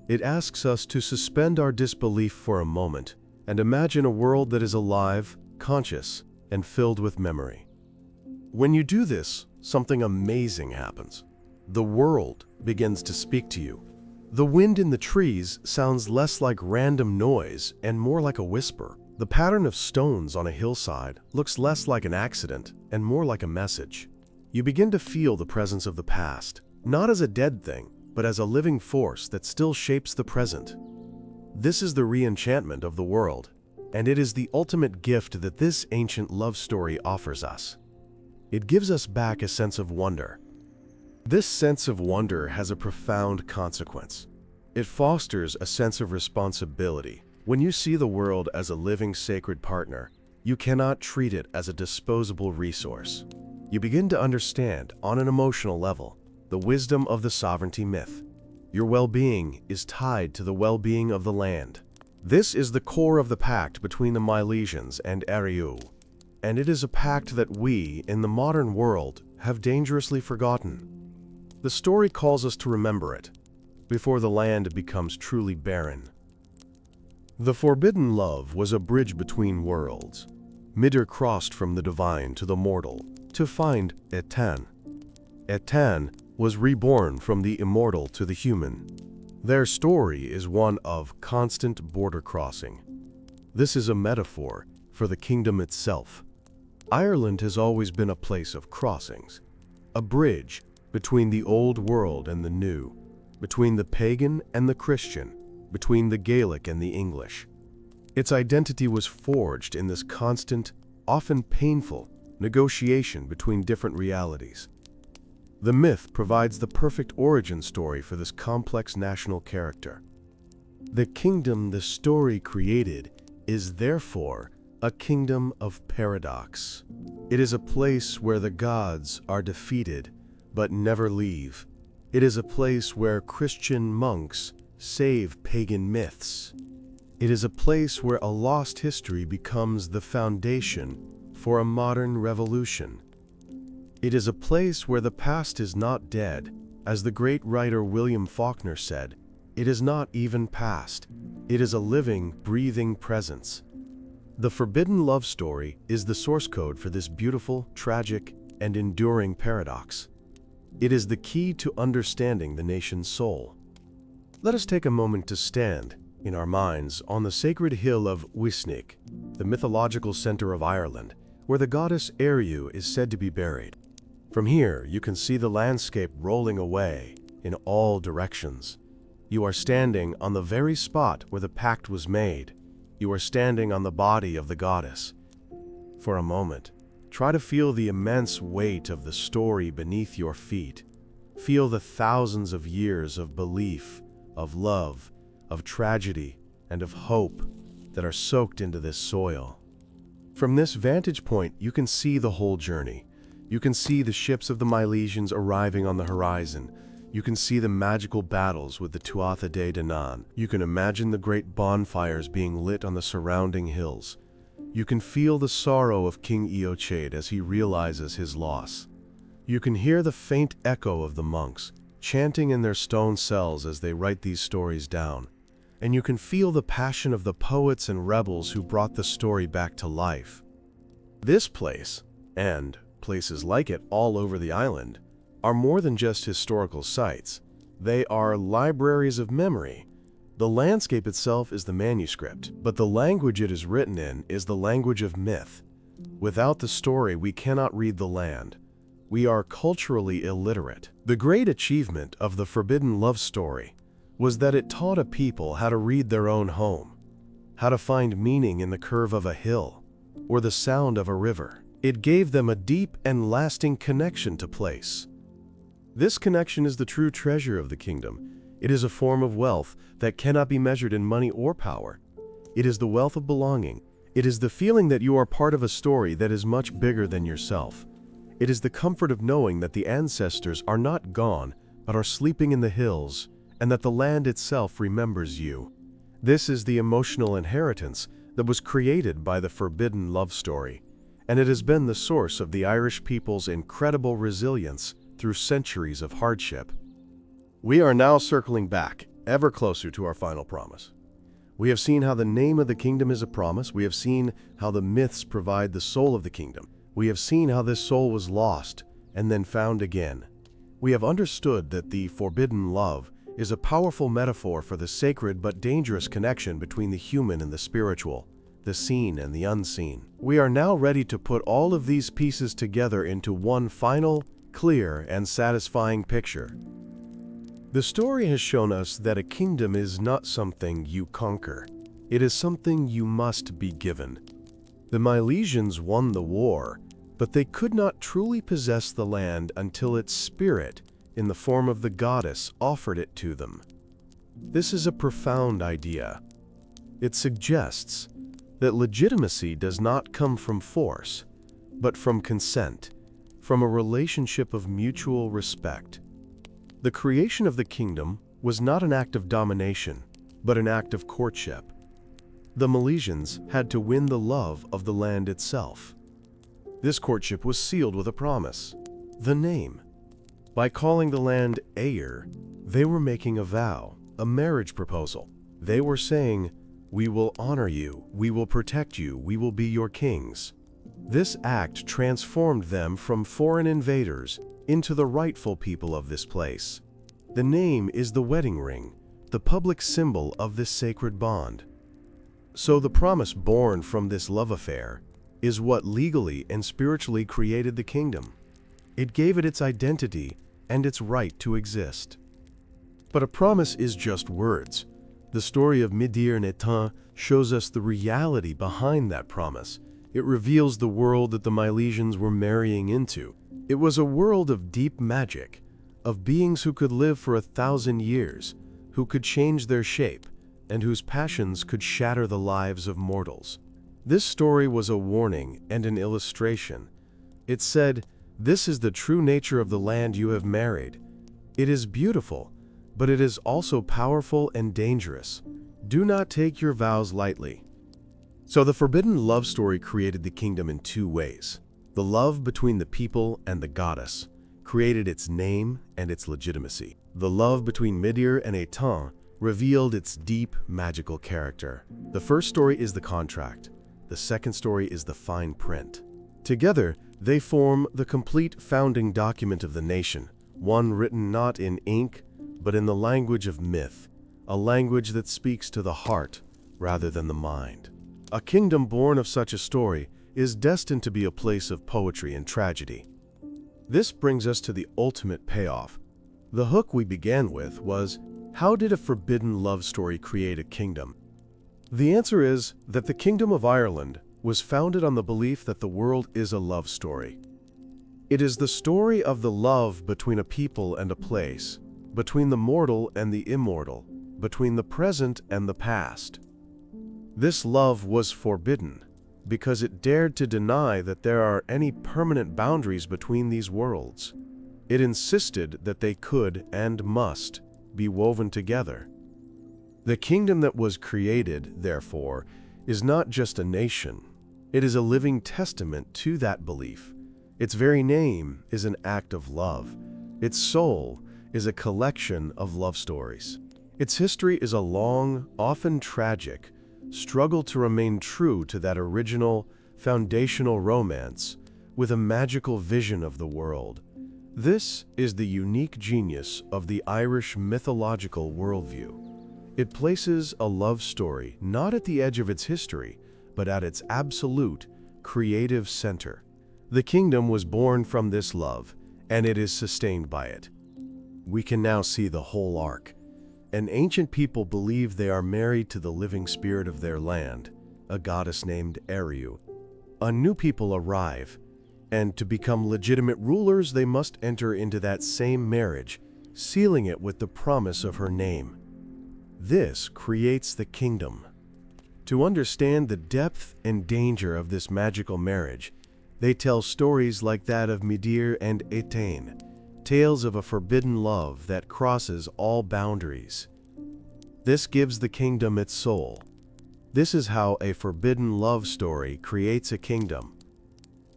It asks us to suspend our disbelief for a moment and imagine a world that is alive, conscious, and filled with memory. When you do this, something amazing happens. The world begins to speak to you. The wind in the trees sounds less like random noise and more like a whisper. The pattern of stones on a hillside looks less like an accident and more like a message. You begin to feel the presence of the past, not as a dead thing, but as a living force that still shapes the present. This is the re-enchantment of the world, and it is the ultimate gift that this ancient love story offers us. It gives us back a sense of wonder. This sense of wonder has a profound consequence. It fosters a sense of responsibility. When you see the world as a living sacred partner, you cannot treat it as a disposable resource. You begin to understand, on an emotional level, the wisdom of the sovereignty myth. Your well-being is tied to the well-being of the land. This is the core of the pact between the Milesians and Ariu, and it is a pact that we, in the modern world, have dangerously forgotten. The story calls us to remember it, before the land becomes truly barren. The forbidden love was a bridge between worlds. Midir crossed from the divine to the mortal to find Etan. Etan was reborn from the immortal to the human. Their story is one of constant border crossing. This is a metaphor for the kingdom itself. Ireland has always been a place of crossings, a bridge between the old world and the new, between the pagan and the Christian, between the Gaelic and the English. Its identity was forged in this constant, often painful, negotiation between different realities. The myth provides the perfect origin story for this complex national character. The kingdom the story created is therefore a kingdom of paradox. It is a place where the gods are defeated but never leave. It is a place where Christian monks save pagan myths. It is a place where a lost history becomes the foundation for a modern revolution. It is a place where the past is not dead. As the great writer William Faulkner said, it is not even past. It is a living, breathing presence. The forbidden love story is the source code for this beautiful, tragic, and enduring paradox. It is the key to understanding the nation's soul. Let us take a moment to stand, in our minds, on the sacred hill of Uisneach, the mythological center of Ireland, where the goddess Ariu is said to be buried. From here, you can see the landscape rolling away in all directions. You are standing on the very spot where the pact was made. You are standing on the body of the goddess. For a moment, try to feel the immense weight of the story beneath your feet. Feel the thousands of years of belief, of love, of tragedy, and of hope that are soaked into this soil. From this vantage point, you can see the whole journey. You can see the ships of the Milesians arriving on the horizon. You can see the magical battles with the Tuatha De Danann. You can imagine the great bonfires being lit on the surrounding hills. You can feel the sorrow of King Eochaid as he realizes his loss. You can hear the faint echo of the monks, chanting in their stone cells as they write these stories down. And you can feel the passion of the poets and rebels who brought the story back to life. This place, and places like it all over the island, are more than just historical sites. They are libraries of memory. The landscape itself is the manuscript, but the language it is written in is the language of myth. Without the story, we cannot read the land. We are culturally illiterate. The great achievement of the forbidden love story was that it taught a people how to read their own home, how to find meaning in the curve of a hill or the sound of a river. It gave them a deep and lasting connection to place. This connection is the true treasure of the kingdom. It is a form of wealth that cannot be measured in money or power. It is the wealth of belonging. It is the feeling that you are part of a story that is much bigger than yourself. It is the comfort of knowing that the ancestors are not gone, but are sleeping in the hills, and that the land itself remembers you. This is the emotional inheritance that was created by the forbidden love story, and it has been the source of the Irish people's incredible resilience through centuries of hardship. We are now circling back, ever closer to our final promise. We have seen how the name of the kingdom is a promise. We have seen how the myths provide the soul of the kingdom. We have seen how this soul was lost and then found again. We have understood that the forbidden love is a powerful metaphor for the sacred but dangerous connection between the human and the spiritual, the seen and the unseen. We are now ready to put all of these pieces together into one final, clear, and satisfying picture. The story has shown us that a kingdom is not something you conquer. It is something you must be given. The Milesians won the war, but they could not truly possess the land until its spirit, in the form of the goddess, offered it to them. This is a profound idea. It suggests that legitimacy does not come from force, but from consent, from a relationship of mutual respect. The creation of the kingdom was not an act of domination, but an act of courtship. The Milesians had to win the love of the land itself. This courtship was sealed with a promise, the name. By calling the land Eir, they were making a vow, a marriage proposal. They were saying, "We will honor you, we will protect you, we will be your kings." This act transformed them from foreign invaders into the rightful people of this place. The name is the wedding ring, the public symbol of this sacred bond. So the promise born from this love affair is what legally and spiritually created the kingdom. It gave it its identity and its right to exist. But a promise is just words. The story of Mydir and Etain shows us the reality behind that promise. It reveals the world that the Milesians were marrying into. It was a world of deep magic, of beings who could live for 1,000 years, who could change their shape, and whose passions could shatter the lives of mortals. This story was a warning and an illustration. It said, "This is the true nature of the land you have married. It is beautiful, but it is also powerful and dangerous. Do not take your vows lightly." So the forbidden love story created the kingdom in two ways. The love between the people and the goddess created its name and its legitimacy. The love between Mydir and Etain revealed its deep magical character. The first story is the contract. The second story is the fine print. Together, they form the complete founding document of the nation, one written not in ink, but in the language of myth, a language that speaks to the heart rather than the mind. A kingdom born of such a story is destined to be a place of poetry and tragedy. This brings us to the ultimate payoff. The hook we began with was, how did a forbidden love story create a kingdom? The answer is that the Kingdom of Ireland was founded on the belief that the world is a love story. It is the story of the love between a people and a place, between the mortal and the immortal, between the present and the past. This love was forbidden because it dared to deny that there are any permanent boundaries between these worlds. It insisted that they could and must be woven together. The kingdom that was created, therefore, is not just a nation. It is a living testament to that belief. Its very name is an act of love. Its soul is a collection of love stories. Its history is a long, often tragic, struggle to remain true to that original, foundational romance with a magical vision of the world. This is the unique genius of the Irish mythological worldview. It places a love story not at the edge of its history, but at its absolute, creative center. The kingdom was born from this love, and it is sustained by it. We can now see the whole arc. An ancient people believe they are married to the living spirit of their land, a goddess named Eriu. A new people arrive, and to become legitimate rulers, they must enter into that same marriage, sealing it with the promise of her name. This creates the kingdom. To understand the depth and danger of this magical marriage, they tell stories like that of Mydir and Etain, tales of a forbidden love that crosses all boundaries. This gives the kingdom its soul. This is how a forbidden love story creates a kingdom.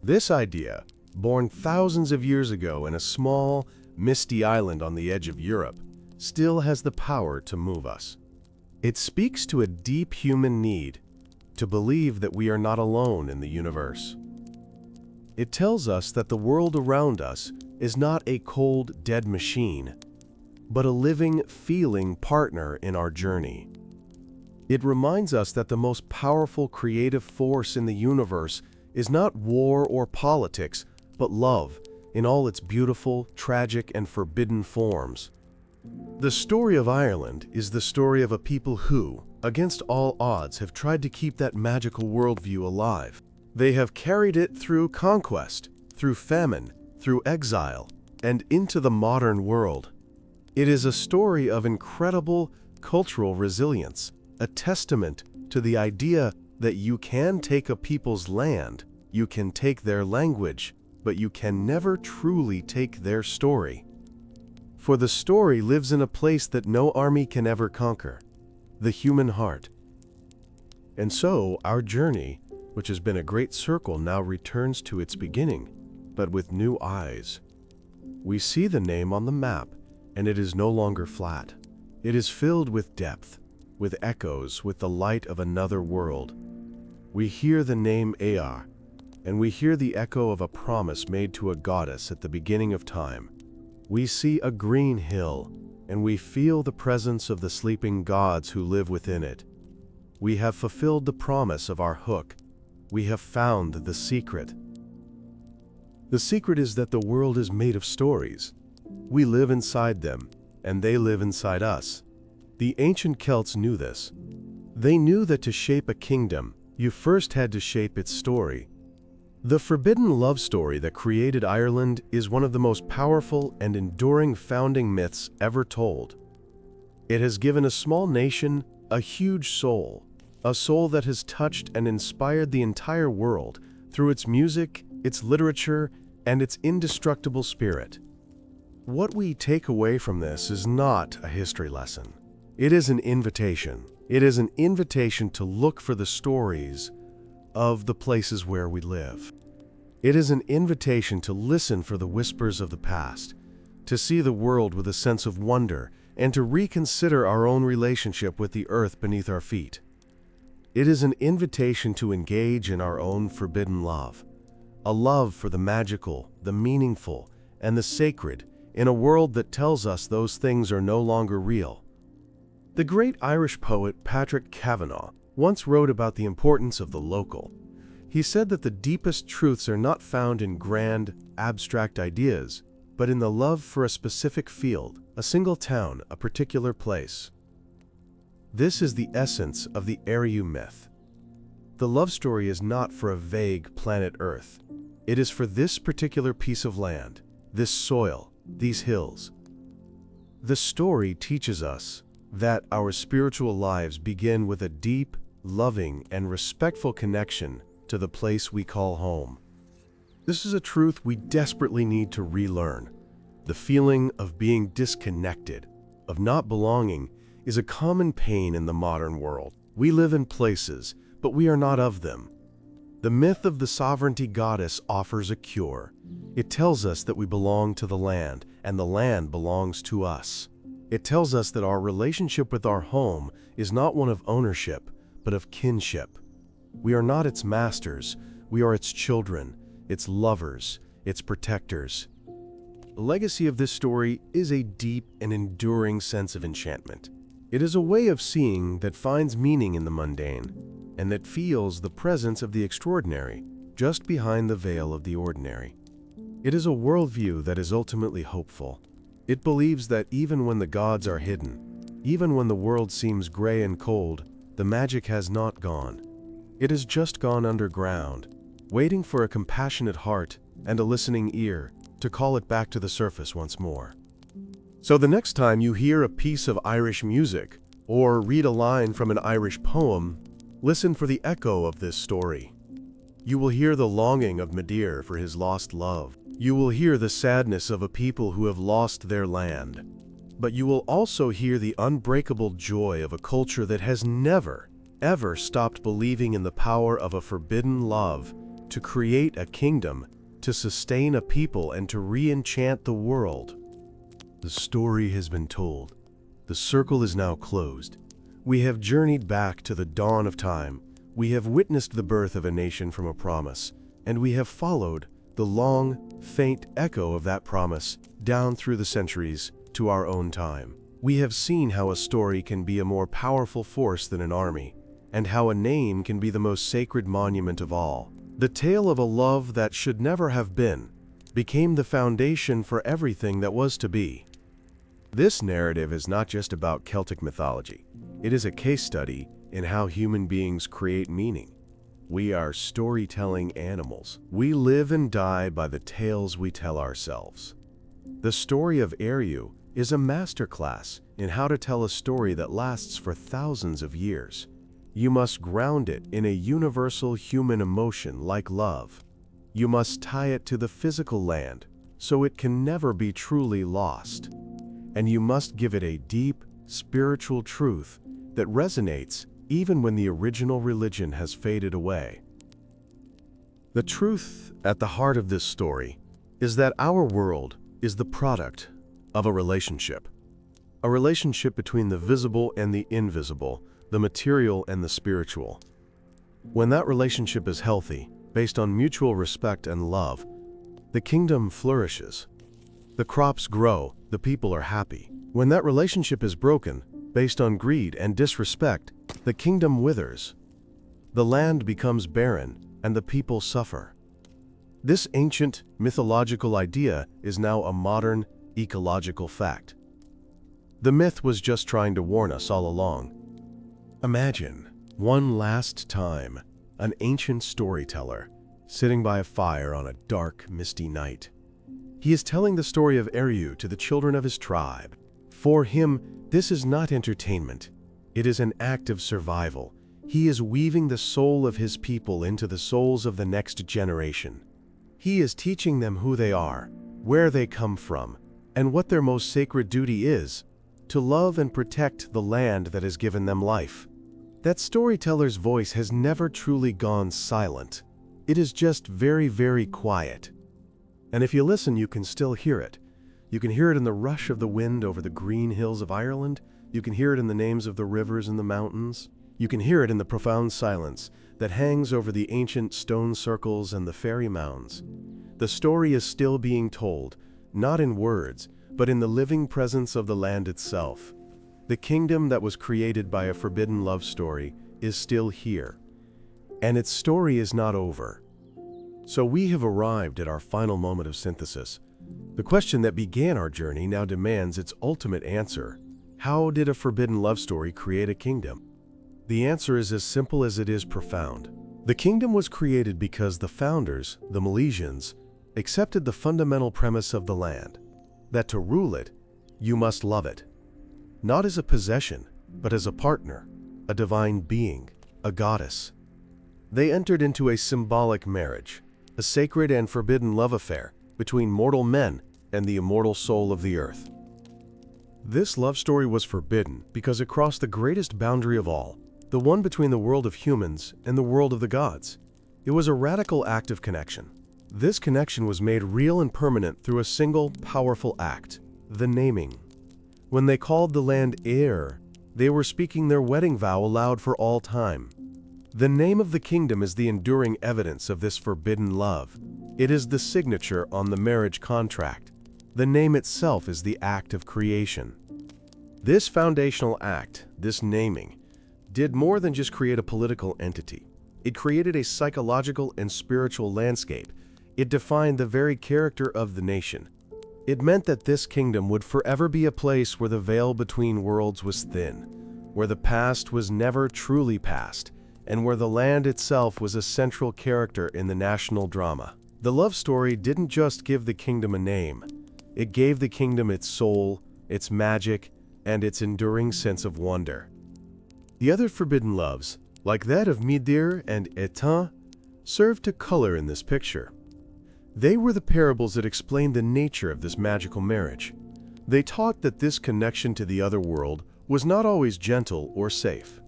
This idea, born thousands of years ago in a small, misty island on the edge of Europe, still has the power to move us. It speaks to a deep human need to believe that we are not alone in the universe. It tells us that the world around us is not a cold, dead machine, but a living, feeling partner in our journey. It reminds us that the most powerful creative force in the universe is not war or politics, but love in all its beautiful, tragic, and forbidden forms. The story of Ireland is the story of a people who, against all odds, have tried to keep that magical worldview alive. They have carried it through conquest, through famine, through exile, and into the modern world. It is a story of incredible cultural resilience, a testament to the idea that you can take a people's land, you can take their language, but you can never truly take their story. For the story lives in a place that no army can ever conquer, the human heart. And so our journey, which has been a great circle, now returns to its beginning, but with new eyes. We see the name on the map, and it is no longer flat. It is filled with depth, with echoes, with the light of another world. We hear the name Éar, and we hear the echo of a promise made to a goddess at the beginning of time. We see a green hill, and we feel the presence of the sleeping gods who live within it. We have fulfilled the promise of our hook. We have found the secret. The secret is that the world is made of stories. We live inside them, and they live inside us. The ancient Celts knew this. They knew that to shape a kingdom, you first had to shape its story. The forbidden love story that created Ireland is one of the most powerful and enduring founding myths ever told. It has given a small nation a huge soul, a soul that has touched and inspired the entire world through its music, its literature, and its indestructible spirit. What we take away from this is not a history lesson. It is an invitation. It is an invitation to look for the stories of the places where we live. It is an invitation to listen for the whispers of the past, to see the world with a sense of wonder, and to reconsider our own relationship with the earth beneath our feet. It is an invitation to engage in our own forbidden love, a love for the magical, the meaningful, and the sacred in a world that tells us those things are no longer real. The great Irish poet Patrick Kavanagh once wrote about the importance of the local. He said that the deepest truths are not found in grand, abstract ideas, but in the love for a specific field, a single town, a particular place. This is the essence of the Diarmuid myth. The love story is not for a vague planet Earth. It is for this particular piece of land, this soil, these hills. The story teaches us that our spiritual lives begin with a deep, loving, and respectful connection to the place we call home. This is a truth we desperately need to relearn. The feeling of being disconnected, of not belonging, is a common pain in the modern world. We live in places, but we are not of them. The myth of the sovereignty goddess offers a cure. It tells us that we belong to the land, and the land belongs to us. It tells us that our relationship with our home is not one of ownership, but of kinship. We are not its masters, we are its children, its lovers, its protectors. The legacy of this story is a deep and enduring sense of enchantment. It is a way of seeing that finds meaning in the mundane, and that feels the presence of the extraordinary just behind the veil of the ordinary. It is a worldview that is ultimately hopeful. It believes that even when the gods are hidden, even when the world seems gray and cold, the magic has not gone. It has just gone underground, waiting for a compassionate heart and a listening ear to call it back to the surface once more. So the next time you hear a piece of Irish music or read a line from an Irish poem, listen for the echo of this story. You will hear the longing of Madeir for his lost love. You will hear the sadness of a people who have lost their land. But you will also hear the unbreakable joy of a culture that has never, ever stopped believing in the power of a forbidden love to create a kingdom, to sustain a people, and to re-enchant the world. The story has been told. The circle is now closed. We have journeyed back to the dawn of time. We have witnessed the birth of a nation from a promise, and we have followed the long, faint echo of that promise down through the centuries to our own time. We have seen how a story can be a more powerful force than an army, and how a name can be the most sacred monument of all. The tale of a love that should never have been became the foundation for everything that was to be. This narrative is not just about Celtic mythology. It is a case study in how human beings create meaning. We are storytelling animals. We live and die by the tales we tell ourselves. The story of Eriu is a masterclass in how to tell a story that lasts for thousands of years. You must ground it in a universal human emotion like love. You must tie it to the physical land so it can never be truly lost. And you must give it a deep, spiritual truth that resonates even when the original religion has faded away. The truth at the heart of this story is that our world is the product of a relationship between the visible and the invisible, the material and the spiritual. When that relationship is healthy, based on mutual respect and love, the kingdom flourishes. The crops grow, the people are happy. When that relationship is broken, based on greed and disrespect, the kingdom withers. The land becomes barren, and the people suffer. This ancient mythological idea is now a modern ecological fact. The myth was just trying to warn us all along. Imagine, one last time, an ancient storyteller sitting by a fire on a dark, misty night. He is telling the story of Eriu to the children of his tribe. For him, this is not entertainment. It is an act of survival. He is weaving the soul of his people into the souls of the next generation. He is teaching them who they are, where they come from, and what their most sacred duty is: to love and protect the land that has given them life. That storyteller's voice has never truly gone silent. It is just very, very quiet. And if you listen, you can still hear it. You can hear it in the rush of the wind over the green hills of Ireland. You can hear it in the names of the rivers and the mountains. You can hear it in the profound silence that hangs over the ancient stone circles and the fairy mounds. The story is still being told, not in words, but in the living presence of the land itself. The kingdom that was created by a forbidden love story is still here, and its story is not over. So we have arrived at our final moment of synthesis. The question that began our journey now demands its ultimate answer. How did a forbidden love story create a kingdom? The answer is as simple as it is profound. The kingdom was created because the founders, the Milesians, accepted the fundamental premise of the land, that to rule it, you must love it. Not as a possession, but as a partner, a divine being, a goddess. They entered into a symbolic marriage, a sacred and forbidden love affair between mortal men and the immortal soul of the earth. This love story was forbidden because it crossed the greatest boundary of all, the one between the world of humans and the world of the gods. It was a radical act of connection. This connection was made real and permanent through a single, powerful act, the naming. When they called the land Eir, they were speaking their wedding vow aloud for all time. The name of the kingdom is the enduring evidence of this forbidden love. It is the signature on the marriage contract. The name itself is the act of creation. This foundational act, this naming, did more than just create a political entity. It created a psychological and spiritual landscape. It defined the very character of the nation. It meant that this kingdom would forever be a place where the veil between worlds was thin, where the past was never truly past, and where the land itself was a central character in the national drama. The love story didn't just give the kingdom a name. It gave the kingdom its soul, its magic, and its enduring sense of wonder. The other forbidden loves, like that of Midir and Etain, served to color in this picture. They were the parables that explained the nature of this magical marriage. They taught that this connection to the other world was not always gentle or safe.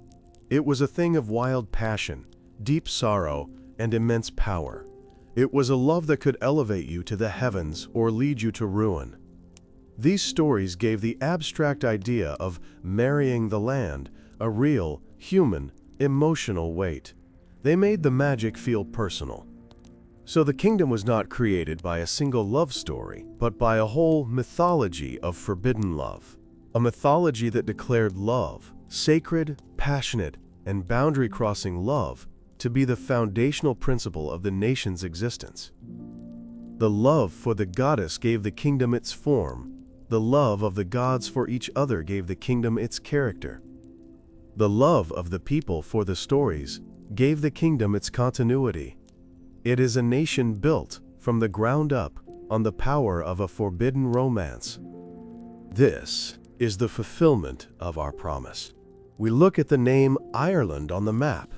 It was a thing of wild passion, deep sorrow, and immense power. It was a love that could elevate you to the heavens or lead you to ruin. These stories gave the abstract idea of marrying the land a real, human, emotional weight. They made the magic feel personal. So the kingdom was not created by a single love story, but by a whole mythology of forbidden love. A mythology that declared love, sacred, passionate, and boundary-crossing love, to be the foundational principle of the nation's existence. The love for the goddess gave the kingdom its form. The love of the gods for each other gave the kingdom its character. The love of the people for the stories gave the kingdom its continuity. It is a nation built, from the ground up, on the power of a forbidden romance. This is the fulfillment of our promise. We look at the name Ireland on the map,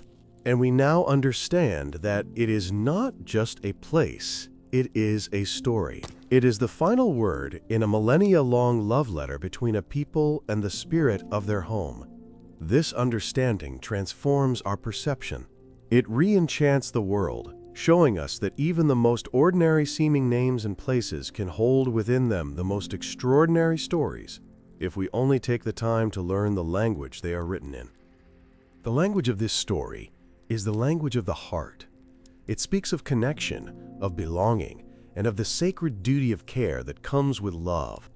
and we now understand that it is not just a place, it is a story. It is the final word in a millennia-long love letter between a people and the spirit of their home. This understanding transforms our perception. It re-enchants the world, showing us that even the most ordinary-seeming names and places can hold within them the most extraordinary stories, if we only take the time to learn the language they are written in. The language of this story is the language of the heart. It speaks of connection, of belonging, and of the sacred duty of care that comes with love.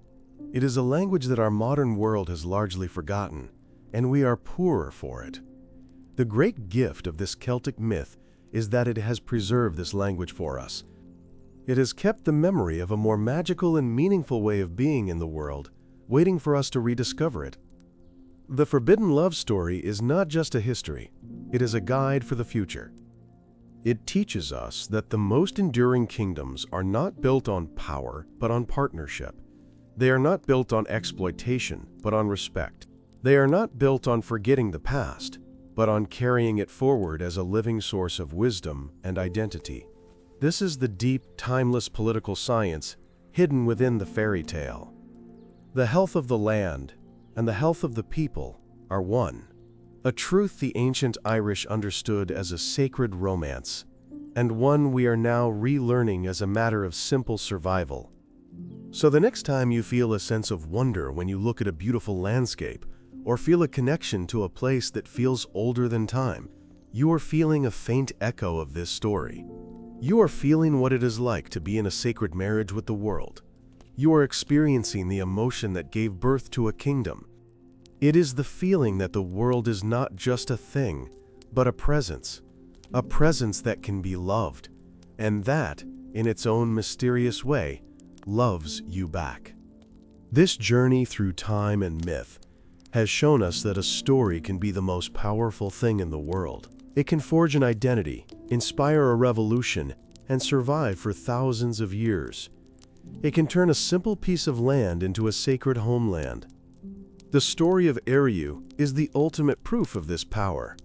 It is a language that our modern world has largely forgotten, and we are poorer for it. The great gift of this Celtic myth is that it has preserved this language for us. It has kept the memory of a more magical and meaningful way of being in the world, waiting for us to rediscover it. The forbidden love story is not just a history, it is a guide for the future. It teaches us that the most enduring kingdoms are not built on power, but on partnership. They are not built on exploitation, but on respect. They are not built on forgetting the past, but on carrying it forward as a living source of wisdom and identity. This is the deep, timeless political science hidden within the fairy tale. The health of the land and the health of the people are one, a truth the ancient Irish understood as a sacred romance, and one we are now relearning as a matter of simple survival. So the next time you feel a sense of wonder when you look at a beautiful landscape, or feel a connection to a place that feels older than time, you are feeling a faint echo of this story. You are feeling what it is like to be in a sacred marriage with the world. You are experiencing the emotion that gave birth to a kingdom. It is the feeling that the world is not just a thing, but a presence that can be loved, and that, in its own mysterious way, loves you back. This journey through time and myth has shown us that a story can be the most powerful thing in the world. It can forge an identity, inspire a revolution, and survive for thousands of years. It can turn a simple piece of land into a sacred homeland. The story of Ariu is the ultimate proof of this power.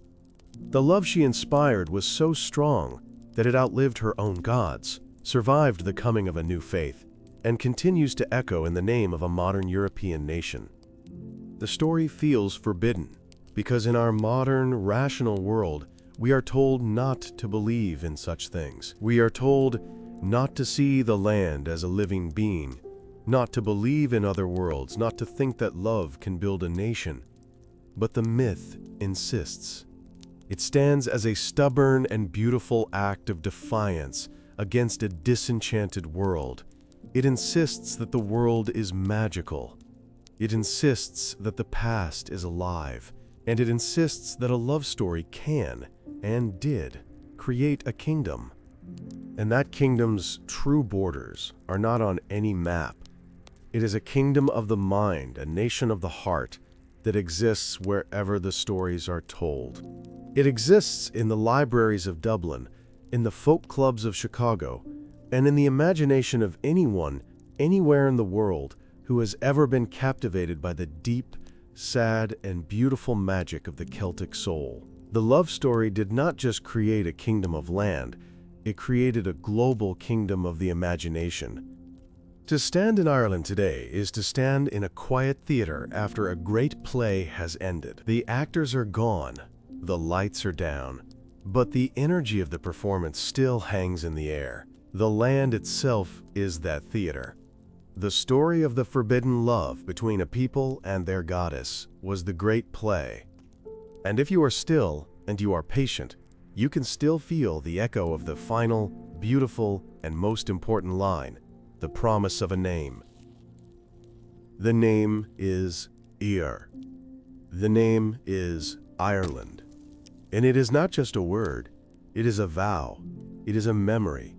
The love she inspired was so strong that it outlived her own gods, survived the coming of a new faith, and continues to echo in the name of a modern European nation. The story feels forbidden because in our modern, rational world, we are told not to believe in such things. We are told not to see the land as a living being, not to believe in other worlds, not to think that love can build a nation. But the myth insists. It stands as a stubborn and beautiful act of defiance against a disenchanted world. It insists that the world is magical. It insists that the past is alive, and it insists that a love story can, and did, create a kingdom. And that kingdom's true borders are not on any map. It is a kingdom of the mind, a nation of the heart, that exists wherever the stories are told. It exists in the libraries of Dublin, in the folk clubs of Chicago, and in the imagination of anyone, anywhere in the world, who has ever been captivated by the deep, sad, and beautiful magic of the Celtic soul. The love story did not just create a kingdom of land, it created a global kingdom of the imagination. To stand in Ireland today is to stand in a quiet theater after a great play has ended. The actors are gone, the lights are down, but the energy of the performance still hangs in the air. The land itself is that theater. The story of the forbidden love between a people and their goddess was the great play. And if you are still and you are patient, you can still feel the echo of the final, beautiful, and most important line, the promise of a name. The name is Ir. The name is Ireland. And it is not just a word, it is a vow, it is a memory.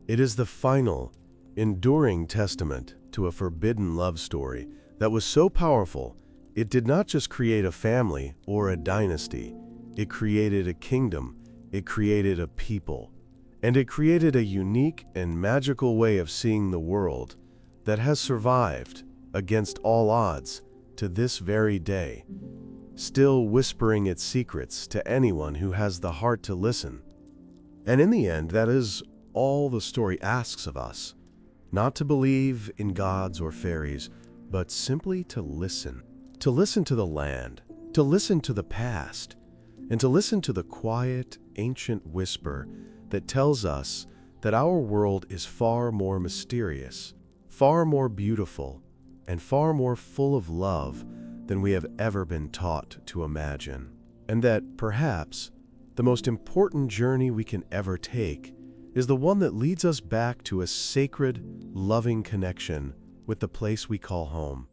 It is the final, enduring testament to a forbidden love story that was so powerful, it did not just create a family or a dynasty, it created a kingdom, it created a people, and it created a unique and magical way of seeing the world that has survived against all odds to this very day, still whispering its secrets to anyone who has the heart to listen. And in the end, that is all the story asks of us. Not to believe in gods or fairies, but simply to listen. To listen to the land, to listen to the past, and to listen to the quiet, ancient whisper that tells us that our world is far more mysterious, far more beautiful, and far more full of love than we have ever been taught to imagine. And that, perhaps, the most important journey we can ever take is the one that leads us back to a sacred, loving connection with the place we call home.